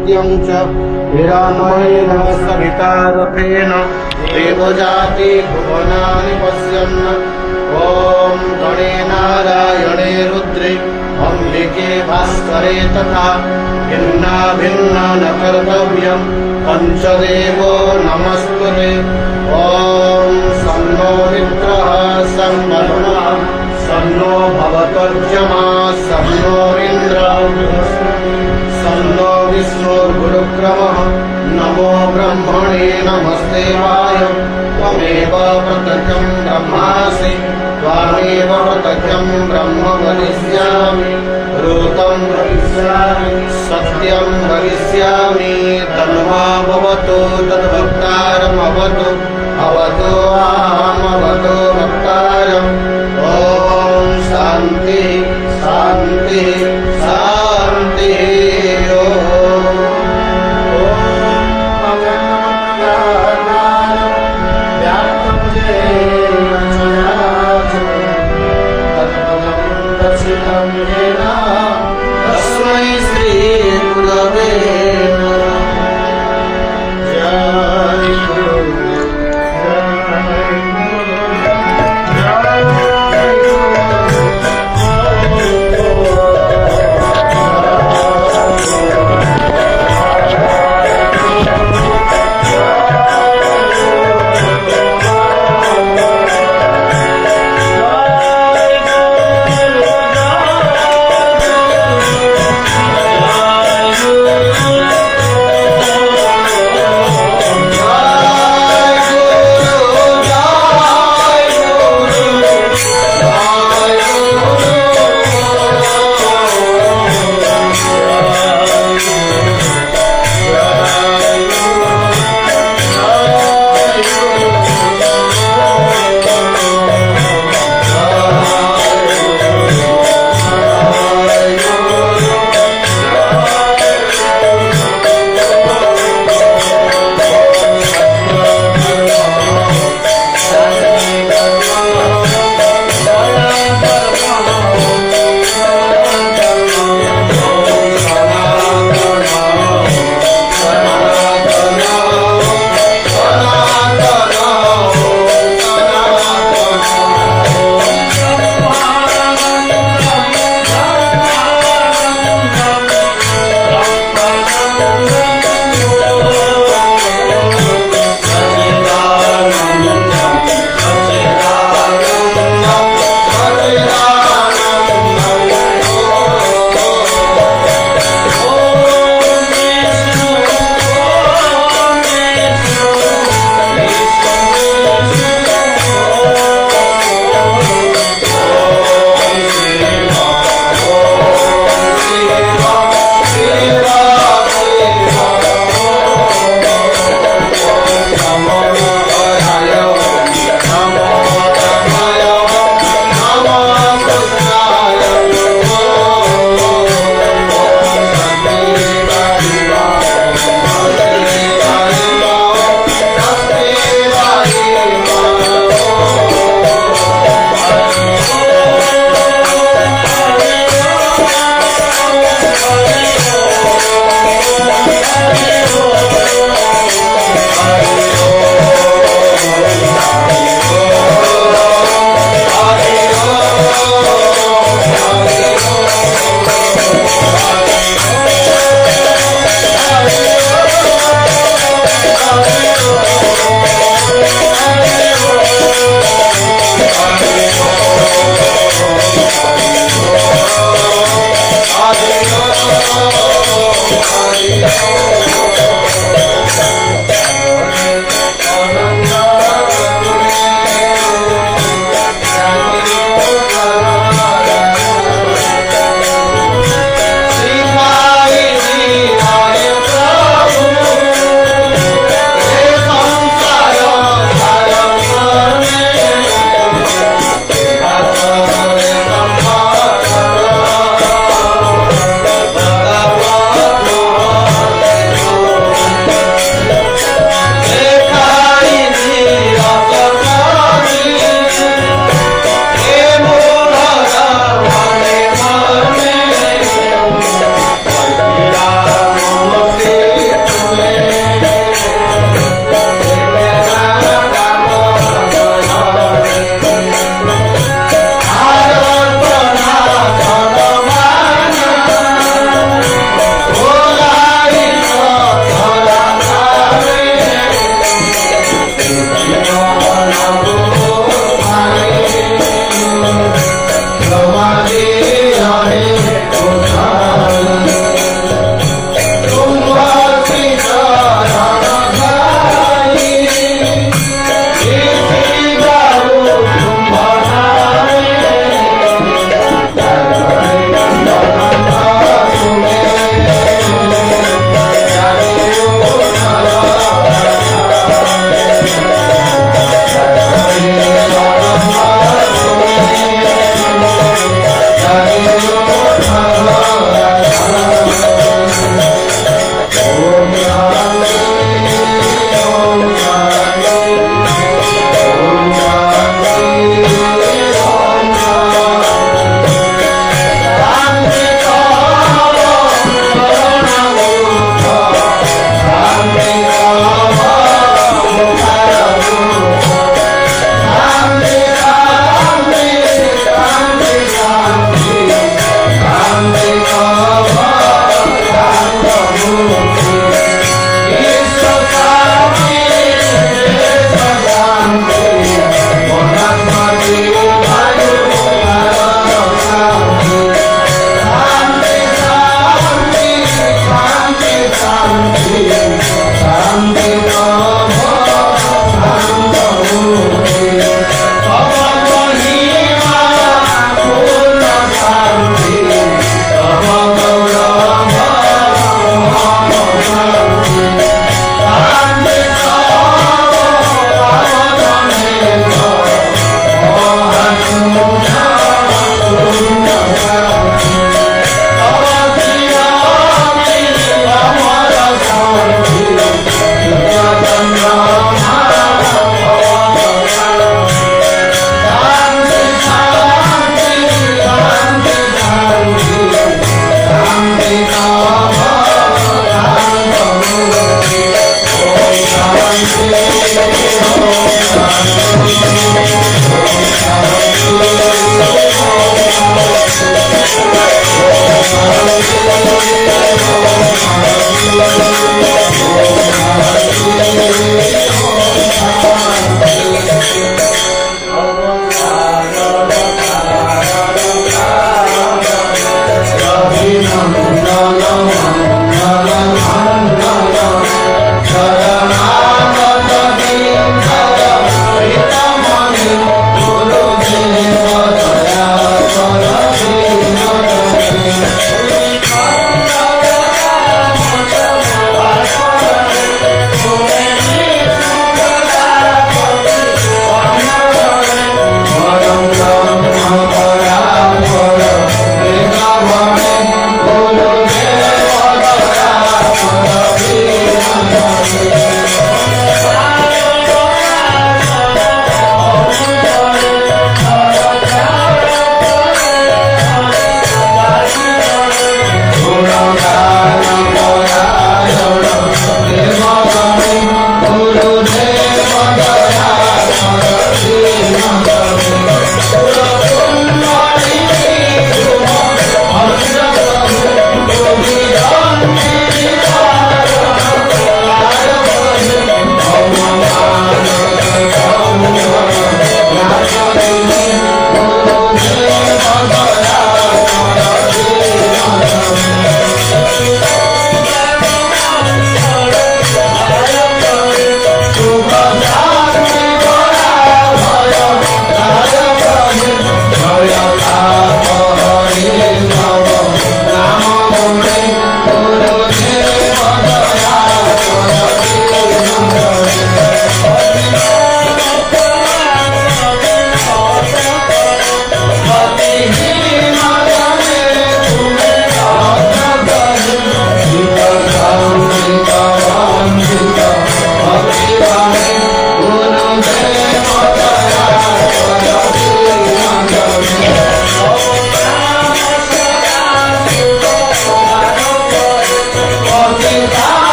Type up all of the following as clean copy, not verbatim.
मर्त्यं च हिरण्मयेन सवितारथेन देवजाति भुवनानि पश्यन् ॐ गणे नारायणे रुद्रे अम्बिके भास्करे तथा भिन्ना भिन्ना न कर्तव्यं पञ्चदेवो नमस्कुते ॐ सन्नो मित्रः सन्वरुणः सन्नो भवतर्जमा सन्नो इन्द्रः सन्नो विष्णुर्गुरुक्रमः नमो ब्रह्मणे नमस्तेवाय त्वमेव प्रत्यक्षं ब्रह्मासि त्वामेव प्रत्यक्षं ब्रह्म वदिष्यामि ऋतं वदिष्यामि सत्यं वदिष्यामि तन्वा भवतु तद्भक्तारमवतु अवतु अहमवतु भक्तारम् ॐ शान्ति शान्ति शान्तिः तस्मै श्री गुरवे नमः। जय गुरु जय गुरु।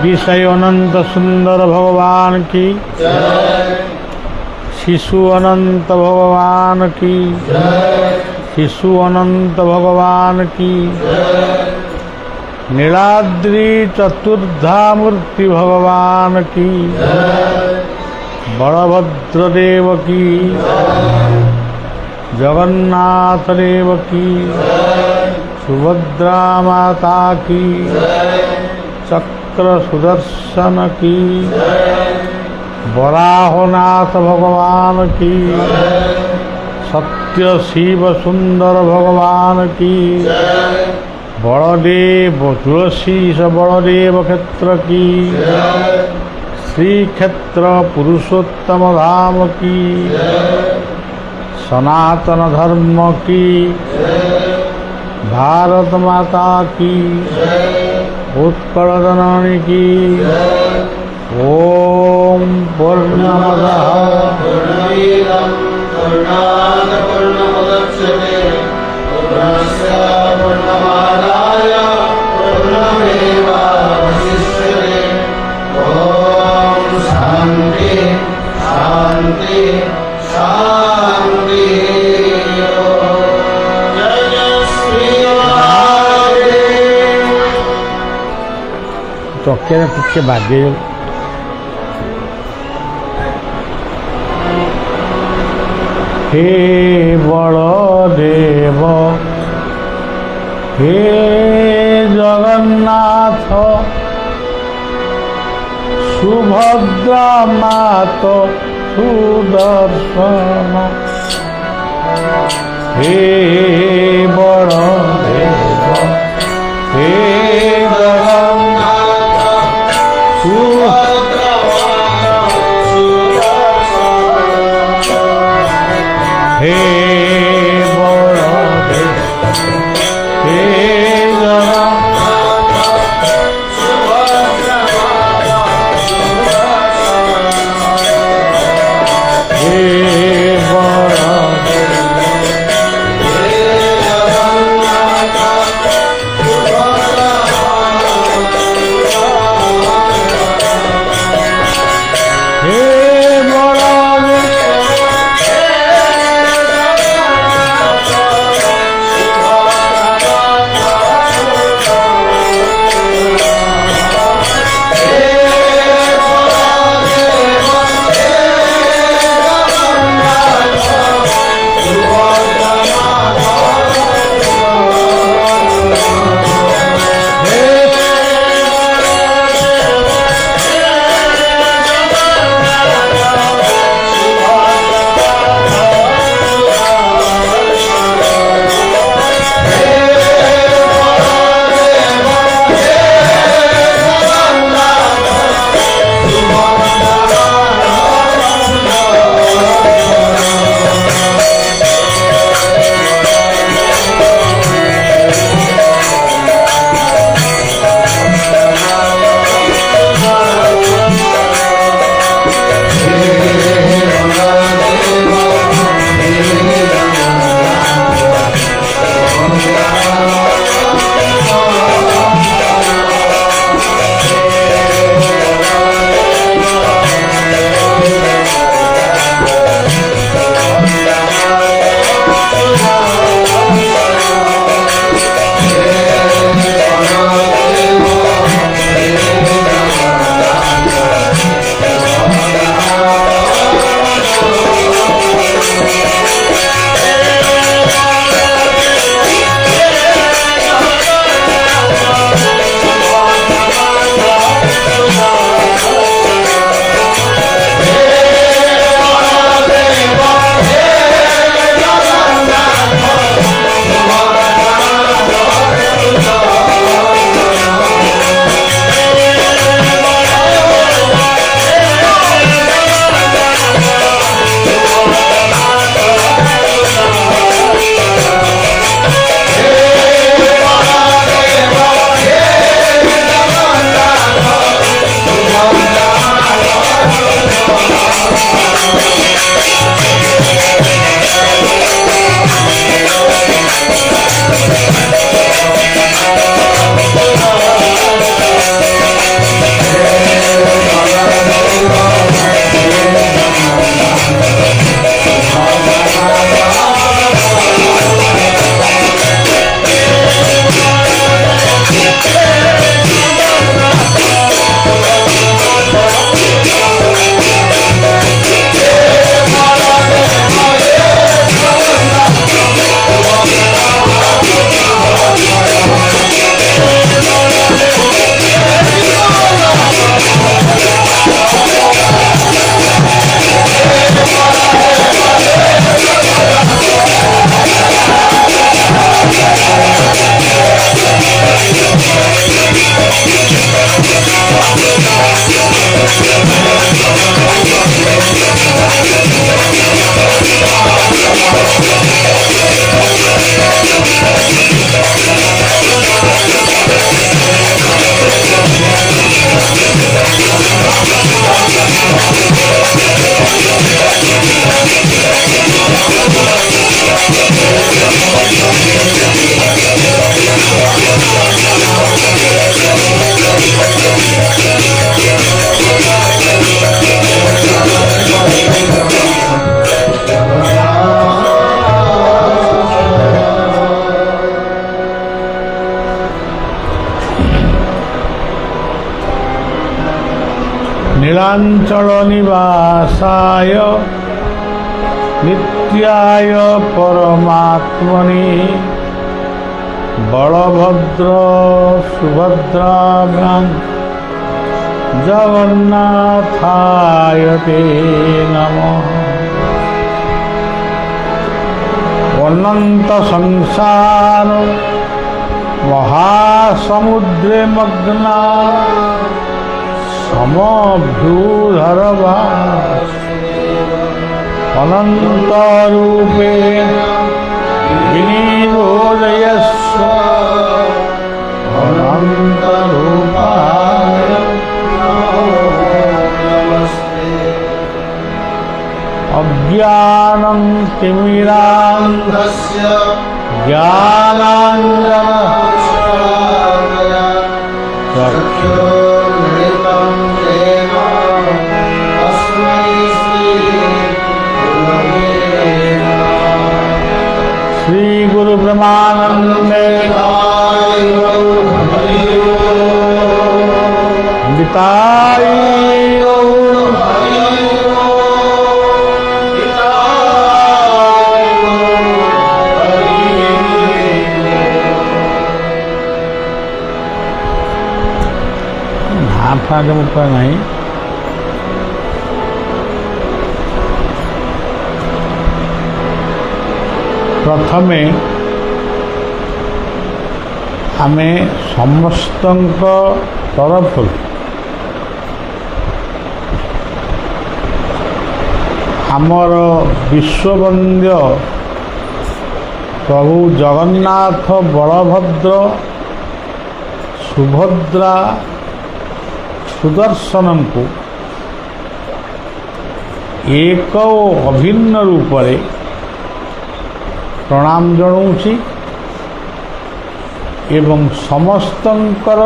विषय अनंत सुंदर भगवान की, शिशु अनंत भगवान की, शिशु अनंत भगवान की, नीलाद्रि चतुर्धा मूर्ति भगवान की, बलभद्र देव की, जगन्नाथ देव की, सुभद्रा माता की, चक्र सुदर्शन की, वराहनाथ भगवान की, सत्य शिव सुंदर भगवान की, बलदेव तुलसी बलदेव क्षेत्र की, श्री क्षेत्र पुरुषोत्तम धाम की, सनातन धर्म की, भारत माता की, उत्कल जननी की। ओम पूर्णमदः पूर्णमिदं पूर्णात् पूर्णमुदच्यते पूर्णस्य पूर्णमादाय पूर्णमेवावशिष्यते। ତକିଆରେ ଟିକେ ବାଗେଇ হে বড়দেব হে জগন্নাথ সুভদ্রা মাত সুদর্শন হে বড়দেব হে জগন্নাথ হে বড়দেব হে नीलांचल निवासाय नित्याय परमात्मने बलभद्र सुभद्राभ्यां जगन्नाथाय ते नमः। अनंत संसार महासमुद्रे मग्ना समभ्यूधरवा अनंत रूपे विनिरोधयस्व अनंत रूपाय नमस्ते। अज्ञानं तिमिरान्धस्य ज्ञानाञ्जनशलाकया चक्षुर्मृतं येन तस्मै श्री गुरु ब्रह्मानंदे निताय फागे मुपा नहीं प्रथमे आमे समस्त तरफ आमर विश्ववंद्य प्रभु जगन्नाथ बलभद्र सुभद्रा सुदर्शन को एक अभिन्न रूप रे प्रणाम जनाऊँची एवं समस्तंकर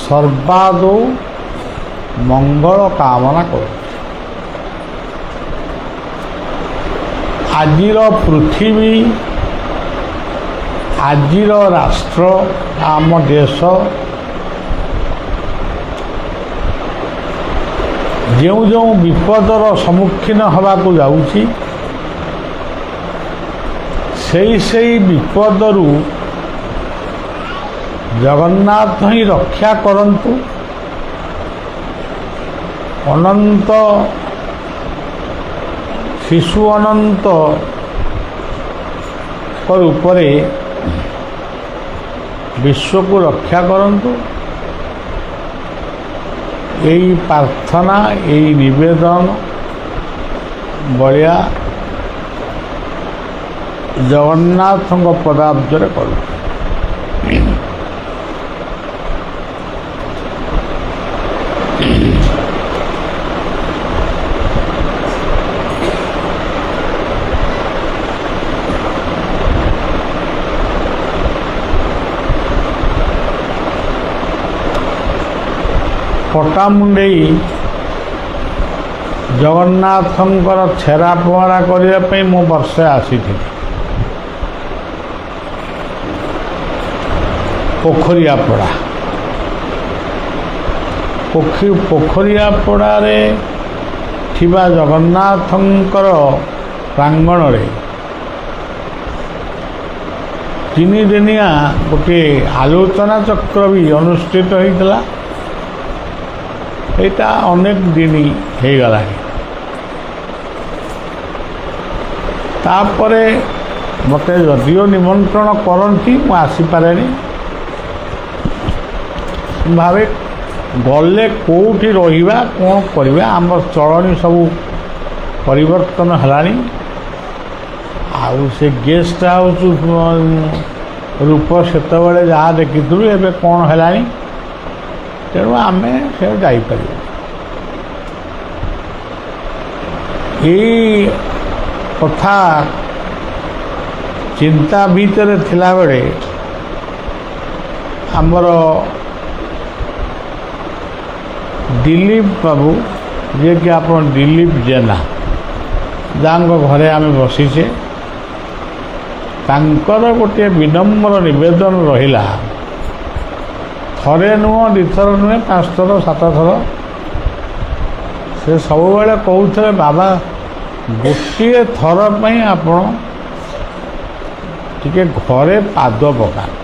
सर्वादौ मंगल कामना कर। आजिर पृथ्वी आजिर राष्ट्र आम देश जो जो विपदर सम्मुखीन होगाकू जाऊँची से विपदरू जगन्नाथ ही रक्षा करंतु। अनंत शिशु अनंत उपरे विश्व को रक्षा करंतु। यही प्रार्थना यही निवेदन बलिया जगन्नाथ पदाब्जरे करूँ। पटामुंडेई जगन्नाथंकर छेरा पहरा करने मु वर्षे आसी थी पोखरियापड़ा पोखरियापड़े थिबा जगन्नाथंकर प्रांगण रे तीन दिनिया गोटे आलोचना चक्र भी अनुष्ठित होता। एटा अनेक दिन हो गला तापरे मते जदियो निमंत्रण करती मु आसीपारे भावे गले कौटी रहिबा कौन करवा आम चलनी सब परिवर्तन हलानी आउ से गेस्ट हाउस रूप सेतबेले जहाँ देखिलु एबे कौन हलानी तेणु आम से जापर कथा चिंता भीतर थिला बेले आमर दिलीप बाबू जे कि आप दिलीप जेना जहाँ घरे आम बसीचे तांकर गोटे विनम्र निवेदन रहिला थरे नुह 2 थर नुहे 5 थर 7 थर ସେ ସବୁବେଳେ କହୁଥିଲେ ବାବା ଗୋଟିଏ ଥର ପାଇଁ ଆପଣ ଟିକେ ଘରେ ପାଦ ପକାନ୍ତୁ।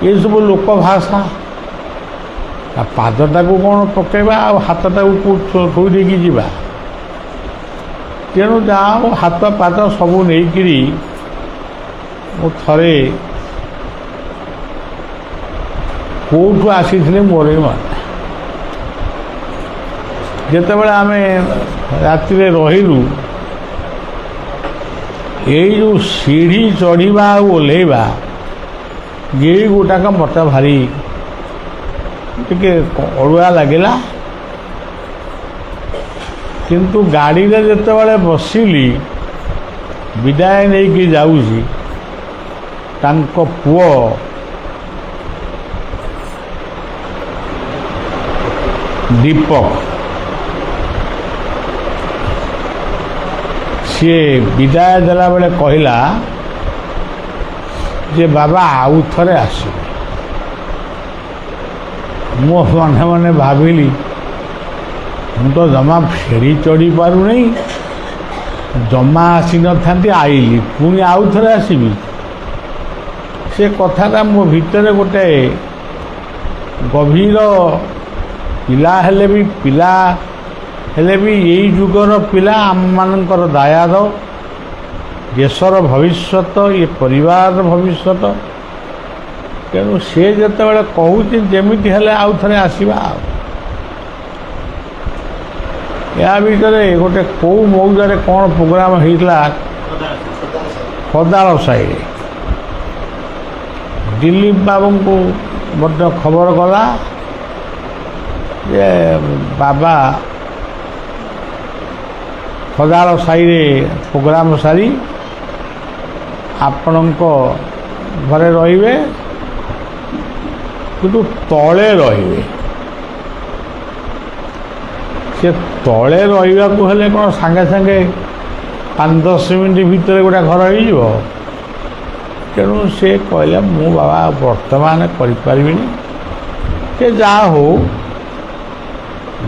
ଏସବୁ ଲୋକ ଭାଷା। ପାଦଟାକୁ କ'ଣ ପକାଇବା ଆଉ ହାତଟାକୁ ଥୋଇ ଦେଇକି ଯିବା। ତେଣୁ ଯାହା ହଉ ହାତ ପାଦ ସବୁ ନେଇକିରି ମୁଁ ଥରେ କେଉଁଠୁ ଆସିଥିଲି ମୋର ବି ମନେ। ଯେତେବେଳେ ଆମେ ରାତିରେ ରହିଲୁ, ଏଇ ଯେଉଁ ସିଢ଼ି ଚଢ଼ିବା ଆଉ ଓହ୍ଲେଇବା ଏଇ ଗୋଟାକ ମୋତେ ଭାରି ଟିକେ ଅଡ଼ୁଆ ଲାଗିଲା। କିନ୍ତୁ ଗାଡ଼ିରେ ଯେତେବେଳେ ବସିଲି, ବିଦାୟ ନେଇକି ଯାଉଛି, ତାଙ୍କ ପୁଅ ଦୀପକ ସିଏ ବିଦାୟ ଦେଲାବେଳେ କହିଲା ଯେ ବାବା ଆଉ ଥରେ ଆସିବେ। ମୁଁ ମନେ ମନେ ଭାବିଲି ମୁଁ ତ ଜମା ଫେରି ଚଢ଼ି ପାରୁନାହିଁ, ଜମା ଆସିନଥାନ୍ତି, ଆଇଲି ପୁଣି ଆଉ ଥରେ ଆସିବି। ସେ କଥାଟା ମୋ ଭିତରେ ଗୋଟେ ଗଭୀର ପିଲା ହେଲେ ବି ଏଇ ଯୁଗର ପିଲା ଆମମାନଙ୍କର ଦାୟାଦ, ଦେଶର ଭବିଷ୍ୟତ, ଏ ପରିବାରର ଭବିଷ୍ୟତ। ତେଣୁ ସେ ଯେତେବେଳେ କହୁଛି ଯେମିତି ହେଲେ ଆଉ ଥରେ ଆସିବା। ଆଉ ଏହା ଭିତରେ ଗୋଟେ କେଉଁ ମଉଜାରେ କ'ଣ ପ୍ରୋଗ୍ରାମ ହେଇଥିଲା ଖଦାଳ ସାହିରେ, ଦିଲ୍ଲୀପ ବାବୁଙ୍କୁ ମଧ୍ୟ ଖବର ଗଲା ଯେ ବାବା ଖଦାଳ ସାହିରେ ପ୍ରୋଗ୍ରାମ ସାରି ଆପଣଙ୍କ ଘରେ ରହିବେ, କିନ୍ତୁ ତଳେ ରହିବେ। ସେ ତଳେ ରହିବାକୁ ହେଲେ କ'ଣ ସାଙ୍ଗେ ସାଙ୍ଗେ 5-10 ମିନିଟ୍ ଭିତରେ ଗୋଟେ ଘର ହେଇଯିବ? ତେଣୁ ସେ କହିଲେ ମୁଁ ବାବା ବର୍ତ୍ତମାନ କରିପାରିବିନି। ସେ ଯାହା ହଉ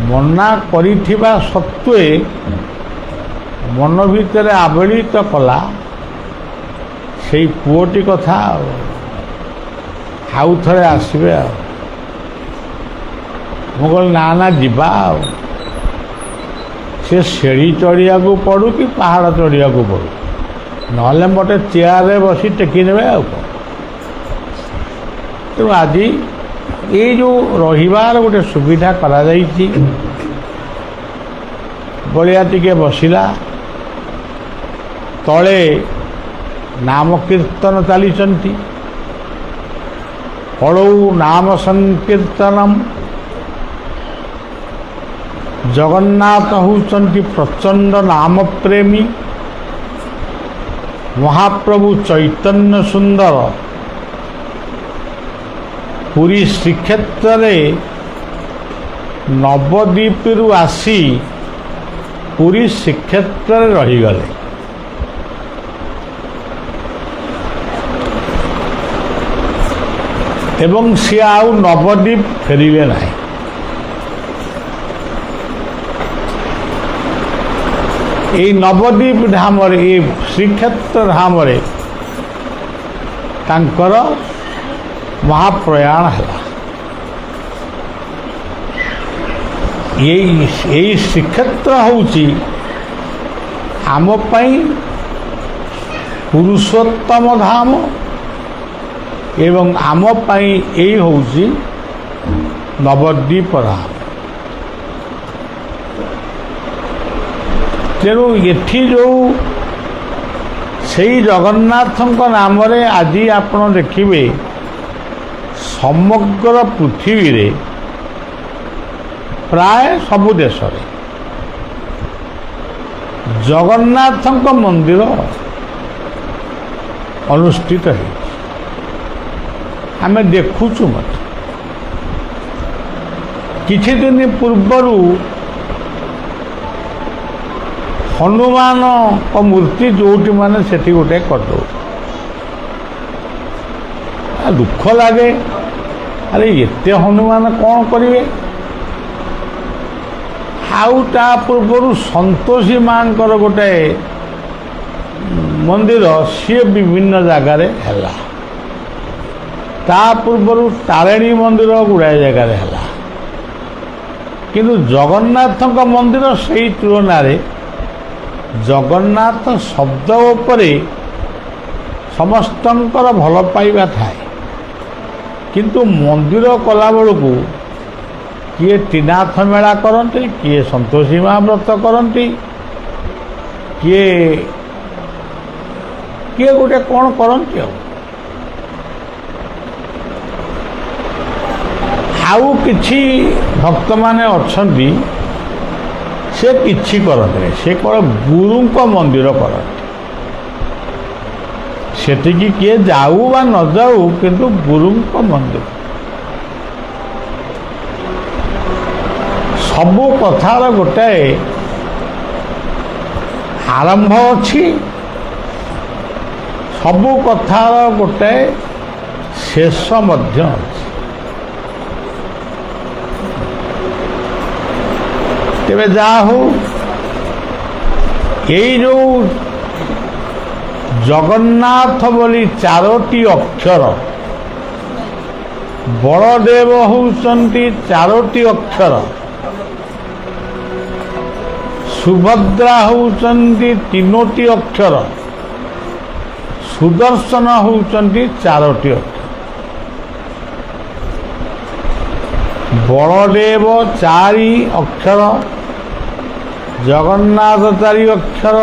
ମନା କରିଥିବା ସତ୍ତ୍ୱେ ମନ ଭିତରେ ଆବେଳିତ କଲା ସେଇ ପୁଅଟି କଥା। ଆଉ ଥରେ ଆସିବେ। ଆଉ ମୁଁ କହିଲି ନା ଯିବା। ଆଉ ସେ ସିଢ଼ି ଚଢ଼ିବାକୁ ପଡ଼ୁ କି ପାହାଡ଼ ଚଢ଼ିବାକୁ ପଡ଼ୁ, ନହେଲେ ମୋତେ ଚେୟାରରେ ବସି ଟେକି ନେବେ। ଆଉ କ'ଣ? ତେଣୁ ଆଜି ଏଇ ଯେଉଁ ରହିବାର ଗୋଟେ ସୁବିଧା କରାଯାଇଛି, ବଳିଆ ଟିକେ ବସିଲା, ତଳେ ନାମ କୀର୍ତ୍ତନ ଚାଲିଛନ୍ତି, କଳଉ ନାମ ସଂକୀର୍ତ୍ତନମ୍। ଜଗନ୍ନାଥ ହେଉଛନ୍ତି ପ୍ରଚଣ୍ଡ ନାମ ପ୍ରେମୀ, ମହାପ୍ରଭୁ ଚୈତନ୍ୟ ସୁନ୍ଦର ପୁରୀ ଶ୍ରୀକ୍ଷେତ୍ରରେ ନବଦ୍ୱୀପରୁ ଆସି ପୁରୀ ଶ୍ରୀକ୍ଷେତ୍ରରେ ରହିଗଲେ। ଏବଂ ସିଏ ଆଉ ନବଦ୍ୱୀପ ଫେରିଲେ ନାହିଁ। এই নবদ্বীপ ধামরে, এই শ্রীক্ষেত্র ধামরে ତାଙ୍କର ମହାପ୍ରୟାଣ ହେଲା। ଏଇ ଶ୍ରୀକ୍ଷେତ୍ର ହେଉଛି ଆମ ପାଇଁ ପୁରୁଷୋତ୍ତମ ଧାମ ଏବଂ ଆମ ପାଇଁ ଏଇ ହେଉଛି ନବଦ୍ୱୀପ ଧାମ। ତେଣୁ ଏଠି ଯେଉଁ ସେଇ ଜଗନ୍ନାଥଙ୍କ ନାମରେ ଆଜି ଆପଣ ଦେଖିବେ ସମଗ୍ର ପୃଥିବୀରେ ପ୍ରାୟ ସବୁ ଦେଶରେ ଜଗନ୍ନାଥଙ୍କ ମନ୍ଦିର ଅନୁଷ୍ଠିତ ହେଉଛି। ଆମେ ଦେଖୁଛୁ ମଧ୍ୟ। କିଛି ଦିନ ପୂର୍ବରୁ ହନୁମାନଙ୍କ ମୂର୍ତ୍ତି ଯେଉଁଠି ମାନେ ସେଠି ଗୋଟେ କରିଦେଉ। ଦୁଃଖ ଲାଗେ, ଆରେ ଏତେ ହନୁମାନ କ'ଣ କରିବେ? ଆଉ ତା ପୂର୍ବରୁ ସନ୍ତୋଷୀ ମାଙ୍କର ଗୋଟାଏ ମନ୍ଦିର, ସିଏ ବିଭିନ୍ନ ଜାଗାରେ ହେଲା। ତା ପୂର୍ବରୁ ତାରିଣୀ ମନ୍ଦିର ଗୁଡ଼ାଏ ଜାଗାରେ ହେଲା। କିନ୍ତୁ ଜଗନ୍ନାଥଙ୍କ ମନ୍ଦିର ସେଇ ତୁଳନାରେ ଜଗନ୍ନାଥ ଶବ୍ଦ ଉପରେ ସମସ୍ତଙ୍କର ଭଲ ପାଇବା ଥାଏ। କିନ୍ତୁ ମନ୍ଦିର କଲାବେଳକୁ କିଏ ତ୍ରିନାଥ ମେଳା କରନ୍ତି, କିଏ ସନ୍ତୋଷୀ ମା ବ୍ରତ କରନ୍ତି, କିଏ ଗୋଟେ କ'ଣ କରନ୍ତି। ଆଉ କିଛି ଭକ୍ତମାନେ ଅଛନ୍ତି ସେ କିଛି କରନ୍ତିନି, ସେ କେବଳ ଗୁରୁଙ୍କ ମନ୍ଦିର କରନ୍ତି। ସେଠିକି କିଏ ଯାଉ ବା ନ ଯାଉ, କିନ୍ତୁ ଗୁରୁଙ୍କ ମନ୍ଦିର। ସବୁ କଥାର ଗୋଟାଏ ଆରମ୍ଭ ଅଛି, ସବୁ କଥାର ଗୋଟାଏ ଶେଷ ମଧ୍ୟ ଅଛି। ତେବେ ଯାହା ହଉ, ଏଇ ଯେଉଁ ଜଗନ୍ନାଥ ବୋଲି 4ଟି ଅକ୍ଷର, ବଳଦେବ ହେଉଛନ୍ତି 4ଟି ଅକ୍ଷର, ସୁଭଦ୍ରା ହେଉଛନ୍ତି 3ଟି ଅକ୍ଷର, ସୁଦର୍ଶନ ହେଉଛନ୍ତି 4ଟି ଅକ୍ଷର। ବଳଦେବ 4 ଅକ୍ଷର, ଜଗନ୍ନାଥ 4 ଅକ୍ଷର,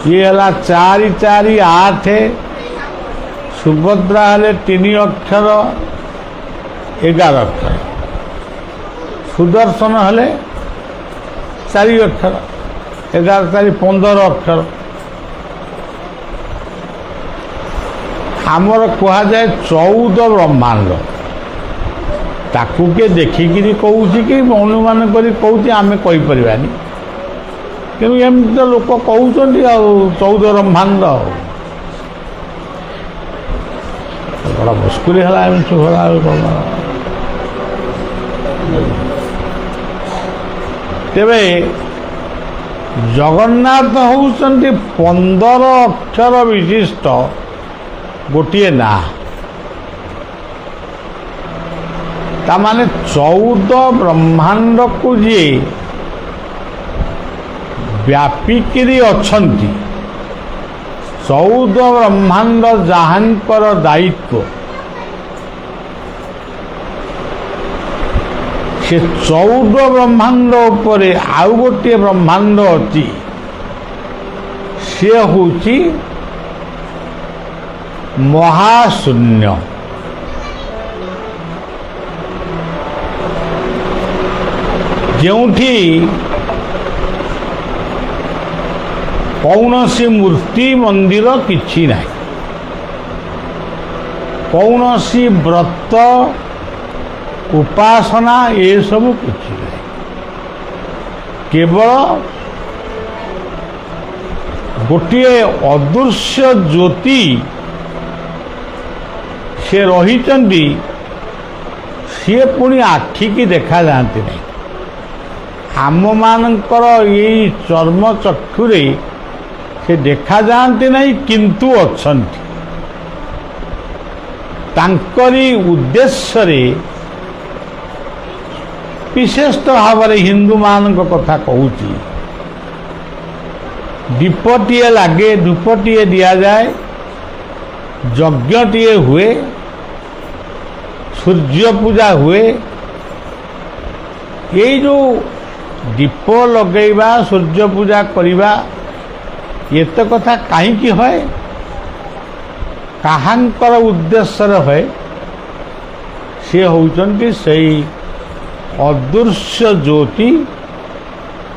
ଇଏ ହେଲା 4 4 8, ସୁଭଦ୍ରା ହେଲେ 3 ଅକ୍ଷର 11 ଅକ୍ଷର, ସୁଦର୍ଶନ ହେଲେ 4 ଅକ୍ଷର 11 4 15 ଅକ୍ଷର। ଆମର କୁହାଯାଏ 14 ବ୍ରହ୍ମାଣ୍ଡ। ତାକୁ କିଏ ଦେଖିକିରି କହୁଛି କି ଅନୁମାନ କରି କହୁଛି ଆମେ କହିପାରିବାନି, କିନ୍ତୁ ଏମିତି ତ ଲୋକ କହୁଛନ୍ତି ଆଉ 14 ବ୍ରହ୍ମାଣ୍ଡ। ବଡ଼ ମୁସ୍କିଲ ହେଲା ଏମିତି ହେଲା। ତେବେ ଜଗନ୍ନାଥ ହେଉଛନ୍ତି 15 ଅକ୍ଷର ବିଶିଷ୍ଟ ଗୋଟିଏ ନାଁ। ତାମାନେ 14 ବ୍ରହ୍ମାଣ୍ଡକୁ ଯିଏ ବ୍ୟାପିକିରି ଅଛନ୍ତି, 14 ବ୍ରହ୍ମାଣ୍ଡ ଯାହାଙ୍କର ଦାୟିତ୍ୱ, ସେ 14 ବ୍ରହ୍ମାଣ୍ଡ ଉପରେ ଆଉ ଗୋଟିଏ ବ୍ରହ୍ମାଣ୍ଡ ଅଛି, ସିଏ ହେଉଛି ମହାଶୂନ୍ୟ। ଯେଉଁଠି କୌଣସି ମୂର୍ତ୍ତି ମନ୍ଦିର କିଛି ନାହିଁ, କୌଣସି ବ୍ରତ ଉପାସନା ଏସବୁ କିଛି ନାହିଁ, କେବଳ ଗୋଟିଏ ଅଦୃଶ୍ୟ ଜ୍ୟୋତି ସେ ରହିଛନ୍ତି। ସିଏ ପୁଣି ଆଖିକି ଦେଖାଯାଆନ୍ତି ନାହିଁ। ଆମମାନଙ୍କର ଏଇ ଚର୍ମ ଚକ୍ଷୁରେ ସେ ଦେଖାଯାଆନ୍ତି ନାହିଁ, କିନ୍ତୁ ଅଛନ୍ତି। ତାଙ୍କରି ଉଦ୍ଦେଶ୍ୟରେ ବିଶେଷ ଭାବରେ ହିନ୍ଦୁମାନଙ୍କ କଥା କହୁଛି, ଦୀପଟିଏ ଲାଗେ, ଧୂପଟିଏ ଦିଆଯାଏ, ଯଜ୍ଞଟିଏ ହୁଏ, ସୂର୍ଯ୍ୟ ପୂଜା ହୁଏ। ଏଇ ଯେଉଁ ଦୀପ ଲଗେଇବା, ସୂର୍ଯ୍ୟ ପୂଜା କରିବା, ଏତେ କଥା କାହିଁକି ହୁଏ? କାହାଙ୍କର ଉଦ୍ଦେଶ୍ୟରେ ହୁଏ? ସେ ହେଉଛନ୍ତି ସେଇ ଅଦୃଶ୍ୟ ଜ୍ୟୋତି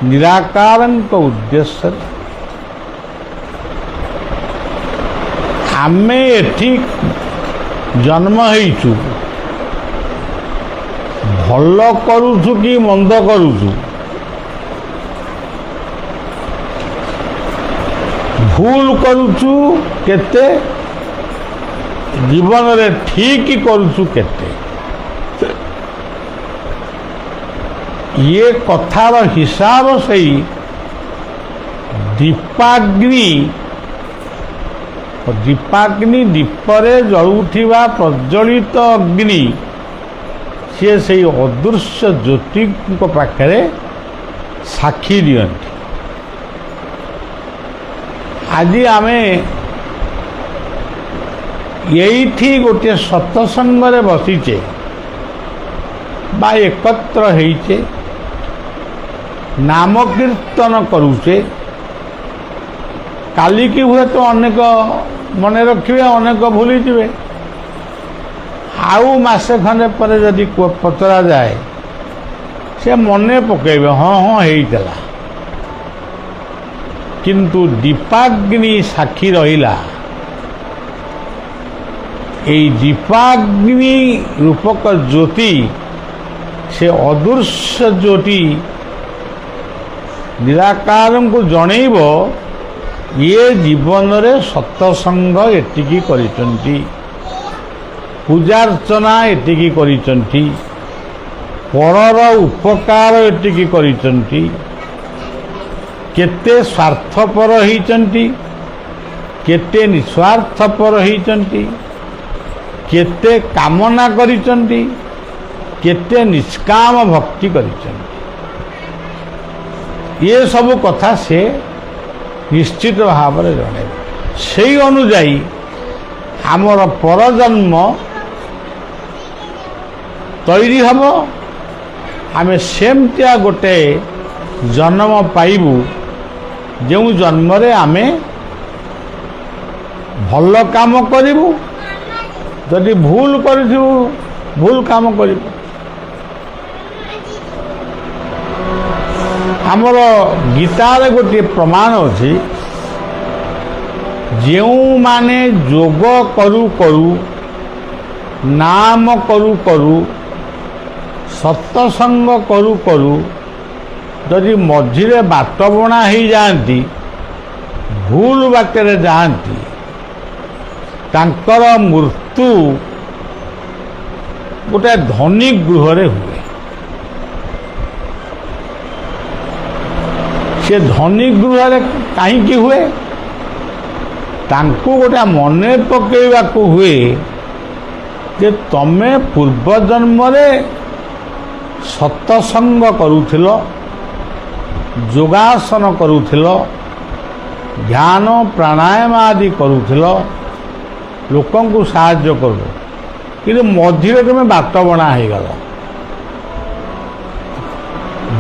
ନିରାକାରଙ୍କ ଉଦ୍ଦେଶ୍ୟରେ। ଆମେ ଏଠି ଜନ୍ମ ହେଇଛୁ, ଭଲ କରୁଛୁ କି ମନ୍ଦ କରୁଛୁ, ଭୁଲ କରୁଛୁ କେତେ, ଜୀବନରେ ଠିକ୍ କରୁଛୁ କେତେ, ଇଏ କଥାର ହିସାବ ସେଇ ଦୀପାଗ୍ନି ଦୀପରେ ଜଳୁଥିବା ପ୍ରଜ୍ୱଳିତ ଅଗ୍ନି ସିଏ ସେଇ ଅଦୃଶ୍ୟ ଜ୍ୟୋତିଙ୍କ ପାଖରେ ସାକ୍ଷୀ ଦିଅନ୍ତି। ଆଜି ଆମେ ଏଇଠି ଗୋଟିଏ ସତ୍ସଙ୍ଗରେ ବସିଛେ ବା ଏକତ୍ର ହେଇଛେ, ନାମ କୀର୍ତ୍ତନ କରୁଛେ। କାଲିକି ହୁଏତ ଅନେକ ମନେ ରଖିବେ, ଅନେକ ଭୁଲିଯିବେ। ଆଉ ମାସେ ଖଣ୍ଡେ ପରେ ଯଦି ପଚରାଯାଏ ସେ ମନେ ପକାଇବେ, ହଁ ହଁ ହେଇଥିଲା। କିନ୍ତୁ ଦୀପାଗ୍ନି ସାକ୍ଷୀ ରହିଲା। এই ଦୀପାଗ୍ନି ରୂପକ ଜ୍ୟୋତି, ସେ ଅଦୃଶ୍ୟ ଜ୍ୟୋତି ନିରାକାରଙ୍କୁ ଜଣେଇବ ଇଏ ଜୀବନରେ ସତ୍ସଙ୍ଗ ଏତିକି କରିଛନ୍ତି, ପୂଜାର୍ଚ୍ଚନା ଏତିକି କରିଛନ୍ତି, ପରର ଉପକାର ଏତିକି କରିଛନ୍ତି, କେତେ ସ୍ୱାର୍ଥପର ହେଇଛନ୍ତି, କେତେ ନିଃସ୍ୱାର୍ଥପର ହେଇଛନ୍ତି, କେତେ କାମନା କରିଛନ୍ତି, କେତେ ନିଷ୍କାମ ଭକ୍ତି କରିଛନ୍ତି। ଏ ସବୁ କଥା ସେ ନିଶ୍ଚିତ ଭାବରେ ଜଣେଇବେ। ସେଇ ଅନୁଯାୟୀ ଆମର ପରଜନ୍ମ ତୈରି ହେବ। ଆମେ ସେମିତିଆ ଗୋଟେ ଜନ୍ମ ପାଇବୁ ଯେଉଁ ଜନ୍ମରେ ଆମେ ଭଲ କାମ କରିବୁ, ଯଦି ଭୁଲ କରିଥିବୁ ଭୁଲ କାମ କରିବୁ। ଆମର ଗୀତାରେ ଗୋଟିଏ ପ୍ରମାଣ ଅଛି, ଯେଉଁମାନେ ଯୋଗ କରୁ କରୁ, ନାମ କରୁ କରୁ, ସତ୍ସଙ୍ଗ କରୁ କରୁ ଯଦି ମଝିରେ ବାଟବଣା ହେଇଯାଆନ୍ତି, ଭୁଲ ବାଟରେ ଯାଆନ୍ତି, ତାଙ୍କର ମୃତ୍ୟୁ ଗୋଟେ ଧନୀ ଗୃହରେ ହୁଏ। ସେ ଧନୀ ଗୃହରେ କାହିଁକି ହୁଏ? ତାଙ୍କୁ ଗୋଟେ ମନେ ପକାଇବାକୁ ହୁଏ ଯେ ତମେ ପୂର୍ବଜନ୍ମରେ ସତ୍ସଙ୍ଗ କରୁଥିଲ, ଯୋଗାସନ କରୁଥିଲ, ଧ୍ୟାନ ପ୍ରାଣାୟାମ ଆଦି କରୁଥିଲ, ଲୋକଙ୍କୁ ସାହାଯ୍ୟ କରୁ, କିନ୍ତୁ ମଝିରେ ତୁମେ ବାଟବଣା ହେଇଗଲ।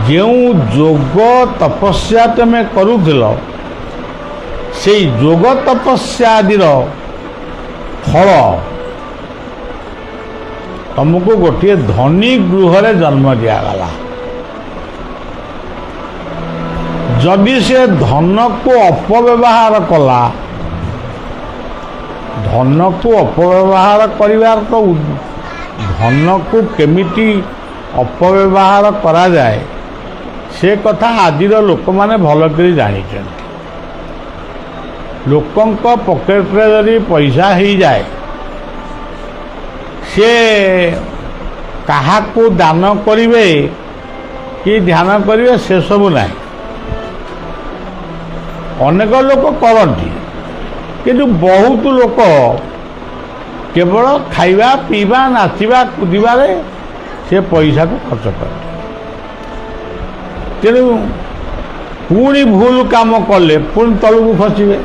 ଯେଉଁ ଯୋଗ ତପସ୍ୟା ତୁମେ କରୁଥିଲ, ସେଇ ଯୋଗ ତପସ୍ୟା ଆଦିର ଫଳ ତମକୁ ଗୋଟିଏ ଧନୀ ଗୃହରେ ଜନ୍ମ ଦିଆଗଲା। ଯଦି ସେ ଧନକୁ ଅପବ୍ୟବହାର କଲା, ଧନକୁ ଅପବ୍ୟବହାର କରିବାର ତ ଧନକୁ କେମିତି ଅପବ୍ୟବହାର କରାଯାଏ ସେ କଥା ଆଜିର ଲୋକମାନେ ଭଲ କରି ଜାଣିଛନ୍ତି। ଲୋକଙ୍କ ପକେଟରେ ଯଦି ପଇସା ହେଇଯାଏ, ସେ କାହାକୁ ଦାନ କରିବେ କି ଧ୍ୟାନ କରିବେ ସେସବୁ ନାହିଁ। ଅନେକ ଲୋକ କରନ୍ତି, କିନ୍ତୁ ବହୁତ ଲୋକ କେବଳ ଖାଇବା ପିଇବା ନାଚିବା କୁଦିବାରେ ସେ ପଇସାକୁ ଖର୍ଚ୍ଚ କରନ୍ତି। ତେଣୁ ପୁଣି ଭୁଲ କାମ କଲେ ପୁଣି ତଳକୁ ଖସିବେ,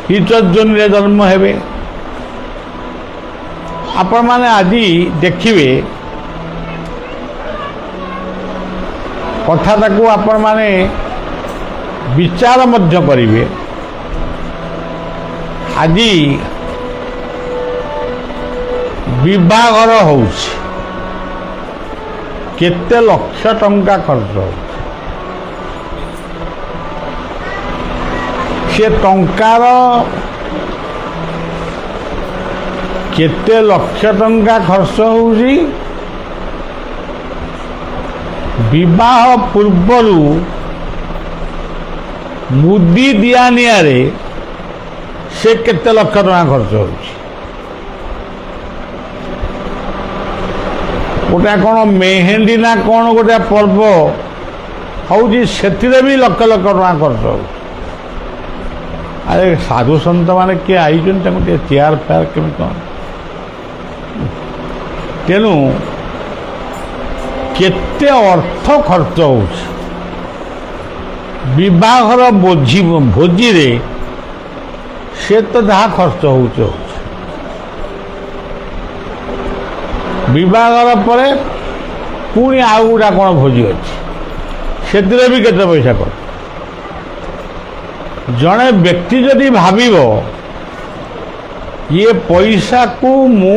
ହିତଜନରେ ଜନ୍ମ ହେବେ। ଆପଣମାନେ ଆଜି ଦେଖିବେ, କଥାଟାକୁ ଆପଣମାନେ ବିଚାର ମଧ୍ୟ କରିବେ। ଆଜି ବିବାହଘର ହେଉଛି, କେତେ ଲକ୍ଷ ଟଙ୍କା ଖର୍ଚ୍ଚ ହେଉଛି। ସେ ଟଙ୍କାର କେତେ ଲକ୍ଷ ଟଙ୍କା ଖର୍ଚ୍ଚ ହେଉଛି, ବିବାହ ପୂର୍ବରୁ ମୁଦି ଦିଆନିଆରେ ସେ କେତେ ଲକ୍ଷ ଟଙ୍କା ଖର୍ଚ୍ଚ ହେଉଛି। गोटे कौन मेहेंदी ना कौन गोटे पर्व हूँ से भी लक्ष लक्ष टका खर्च हो। अरे साधु सन्त मैंने किए आई चेयर फेयर केमी कौन तेणु केते अर्थ खर्च हो विवाहर भोजी रे से तो जहाँ खर्च हो विवाहर पर पुणी आउ गुड़ा कौन भोजी अच्छी से भी केते पैसा कर जड़े व्यक्ति जदि भाविब ये पैसा को मु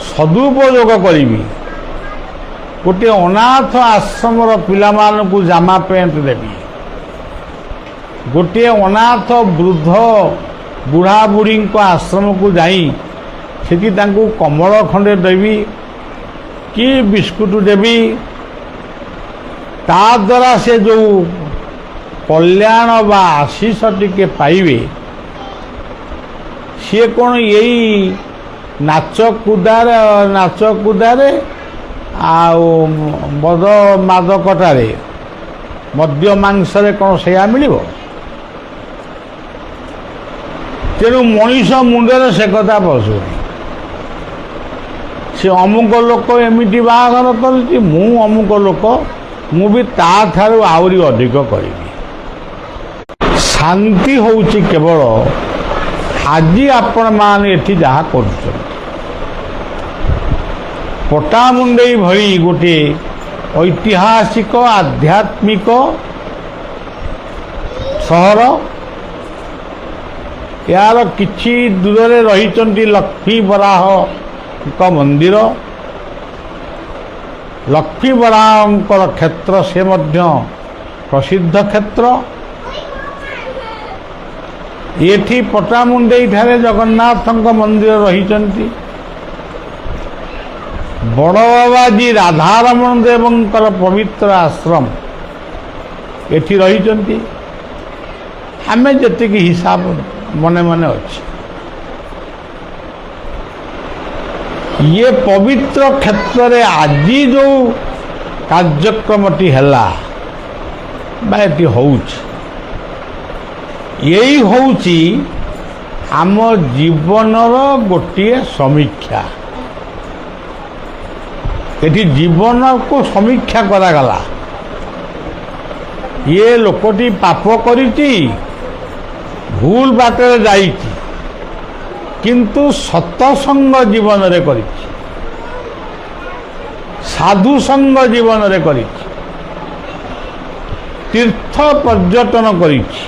सदुपयोग करी गोटे अनाथ आश्रम पिलामानकु जामा पेंट देवी गोटे अनाथ वृद्ध बुढ़ा बुढ़ी आश्रम को जाई सेठी तांकु कमल खंडे देवी कि बिस्कुट देवी ता द्वारा से जो कल्याण बा आशीष टिके पाइबे सी कौन यही नाच कूदारे मद मादकटारे मद्य मांसरे कौन से मिल तेणु मनीष मुंडे से कथा पशु से अमुक लोक एमती बाहागर कर अमुक लोक मु भी ताठारू आहरी अधिक करी शांति होउची केवल आज आपण मान एठी जहाँ कर पटामुंडई भली गोटे ऐतिहासिक आध्यात्मिक सहर यार किछि दूर में रही लक्ष्मी बराह मंदिर लक्ष्मी बराह क्षेत्र से मध्य प्रसिद्ध क्षेत्र ये पटामुंडई ठारे जगन्नाथ मंदिर रही बड़ बाबाजी राधारमण देवंकर पवित्र आश्रम एठी रही आमे जति हिसाब मने मने अच्छे ये पवित्र क्षेत्र रे आज जो कार्यक्रमटी हैला बा एटी होउछ यही होउची आम जीवनर गोटे समीक्षा एटी जीवन को समीक्षा करागला ये लोकटी पाप करिची भूल बाटर जाइची किंतु सतसंग जीवन रे करिची साधु संग जीवन रे करिची तीर्थ पर्यटन करिची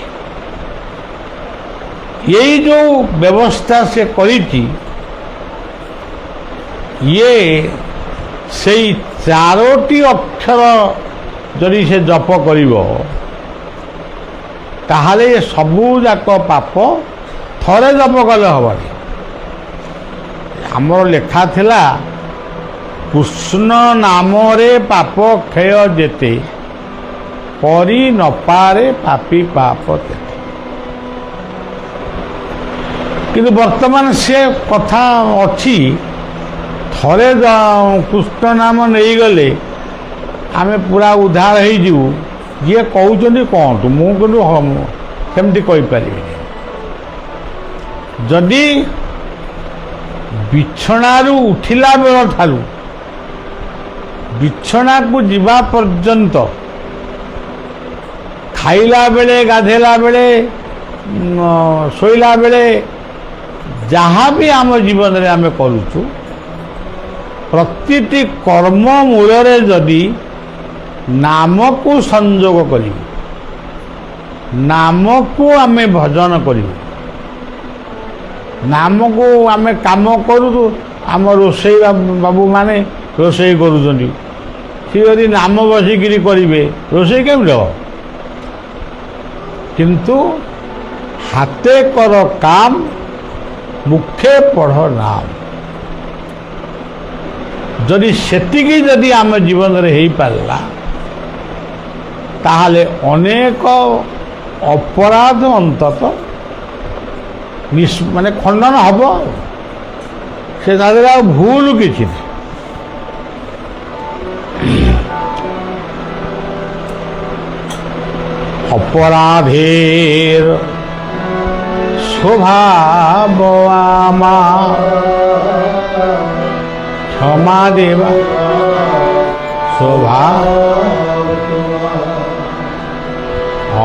यही जो व्यवस्था से करिची ये सेई चारोटी अक्षर जदि से जप करिवो ताहले सबू जाक पाप थरे जप कले हबनी आमर लेखा थिला कृष्ण नाम रे पाप क्षय जेते परी न पारे पापी पाप तेते किंतु वर्तमान से कथा अच्छी थरे कृष्ण नाम नहीं गले आमे पूरा उद्धार हो जीवु ये कहते कहतु मुझे कहीपरि जदि बिछणारू उठिला बेल ठारू बिछणा को जीवा पर्यंत खाइला बेले गाधेला बेले शोइला बेले जहाँ भी आम जीवन में आम करूचु प्रतिटी कर्म मूल जदि नाम को संयोग करी नाम को आमे भजन करी नाम को आमे काम करू आम रोषेई बाबू माने रोषेई करुचंदी सी यदि नाम बसिकी करेंगे रोषेई केमि हो किंतु हाथे कर काम मुखे पढ़ नाम जदि सेतिकी जदि आम जीवन रे हेई पारला ताहले अनेक अपराध अंतत माने खंडन हब से भूल किसी অপরাধের স্বভাব আমার ক্ষমা দেবা স্বভাব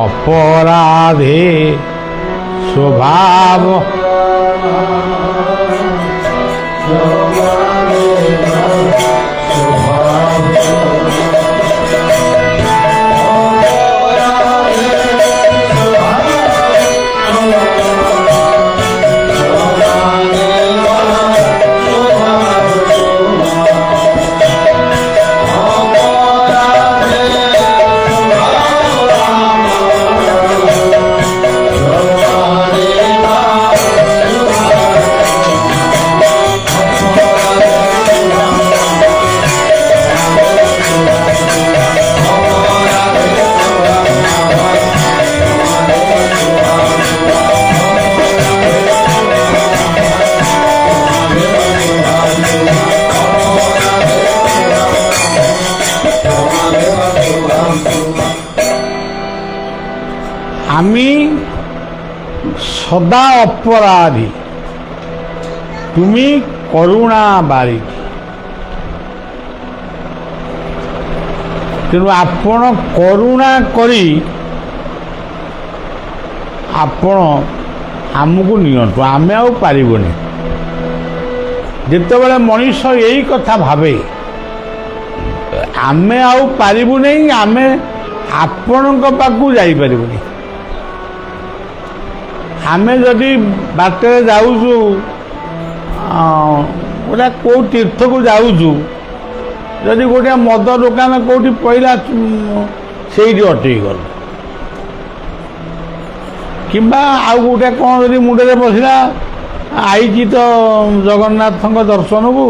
অপরাধে স্বভাব আমি সদা অপরাধী, তুমি করুণা বারিধି। ତେଣୁ ଆପଣ କରୁଣା କରି ଆପଣ ଆମକୁ ନିଅନ୍ତୁ, ଆମେ ଆଉ ପାରିବୁନି। ଯେତେବେଳେ ମଣିଷ ଏଇ କଥା ଭାବେ ଆମେ ଆଉ ପାରିବୁନି, ଆମେ ଆପଣଙ୍କ ପାଖକୁ ଯାଇପାରିବୁନି। ଆମେ ଯଦି ବାଟରେ ଯାଉଛୁ, ଗୋଟା କେଉଁ ତୀର୍ଥକୁ ଯାଉଛୁ, ଯଦି ଗୋଟିଏ ମଦ ଦୋକାନ କେଉଁଠି ପଇଲା ସେଇଠି ଅଟେଇ ଗଲୁ, କିମ୍ବା ଆଉ ଗୋଟେ କ'ଣ ଯଦି ମୁଣ୍ଡରେ ପଶିଲା ଆଇଛି ତ ଜଗନ୍ନାଥଙ୍କ ଦର୍ଶନକୁ,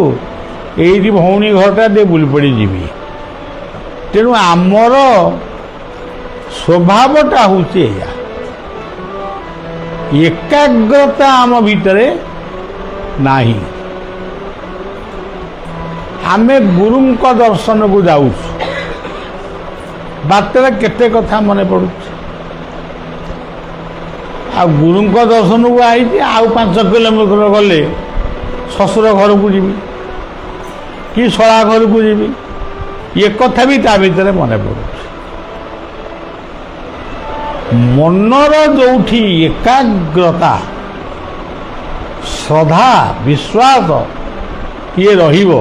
ଏଇଠି ଭଉଣୀ ଘରଟା ଟିକେ ବୁଲି ପଡ଼ି ଯିବି। ତେଣୁ ଆମର ସ୍ୱଭାବଟା ହେଉଛି ଏଇଆ, ଏକାଗ୍ରତା ଆମ ଭିତରେ ନାହିଁ। ଆମେ ଗୁରୁଙ୍କ ଦର୍ଶନକୁ ଯାଉଛୁ, ବାଟରେ କେତେ କଥା ମନେ ପଡ଼ୁଛି। ଆଉ ଗୁରୁଙ୍କ ଦର୍ଶନକୁ ଆଇଛି, ଆଉ 5 କିଲୋମିଟର ଗଲେ ଶ୍ୱଶୁର ଘରକୁ ଯିବି କି ଶଳା ଘରକୁ ଯିବି, ଏ କଥା ବି ତା ଭିତରେ ମନେ ପଡ଼ୁଛି। ମନର ଯେଉଁଠି ଏକାଗ୍ରତା, ଶ୍ରଦ୍ଧା, ବିଶ୍ୱାସ ଇଏ ରହିବ,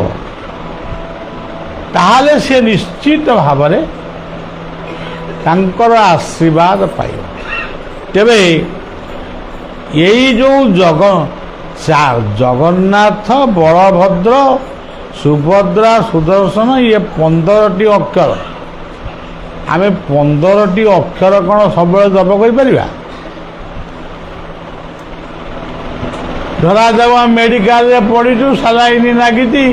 ତାହେଲେ ସେ ନିଶ୍ଚିତ ଭାବରେ ତାଙ୍କର ଆଶୀର୍ବାଦ ପାଇବ। ତେବେ ଏଇ ଯେଉଁ ଜଗନ୍ନାଥ, ବଳଭଦ୍ର, ସୁଭଦ୍ରା, ସୁଦର୍ଶନ, ଇଏ 15ଟି ଅକ୍ଷର। ଆମେ 15ଟି ଅକ୍ଷର କ'ଣ ସବୁବେଳେ ଜପ କରିପାରିବା? ଧରାଯାଉ ଆମେ ମେଡ଼ିକାଲରେ ପଡ଼ିଛୁ, ସାଲାଇନ୍ ଲାଗିଛି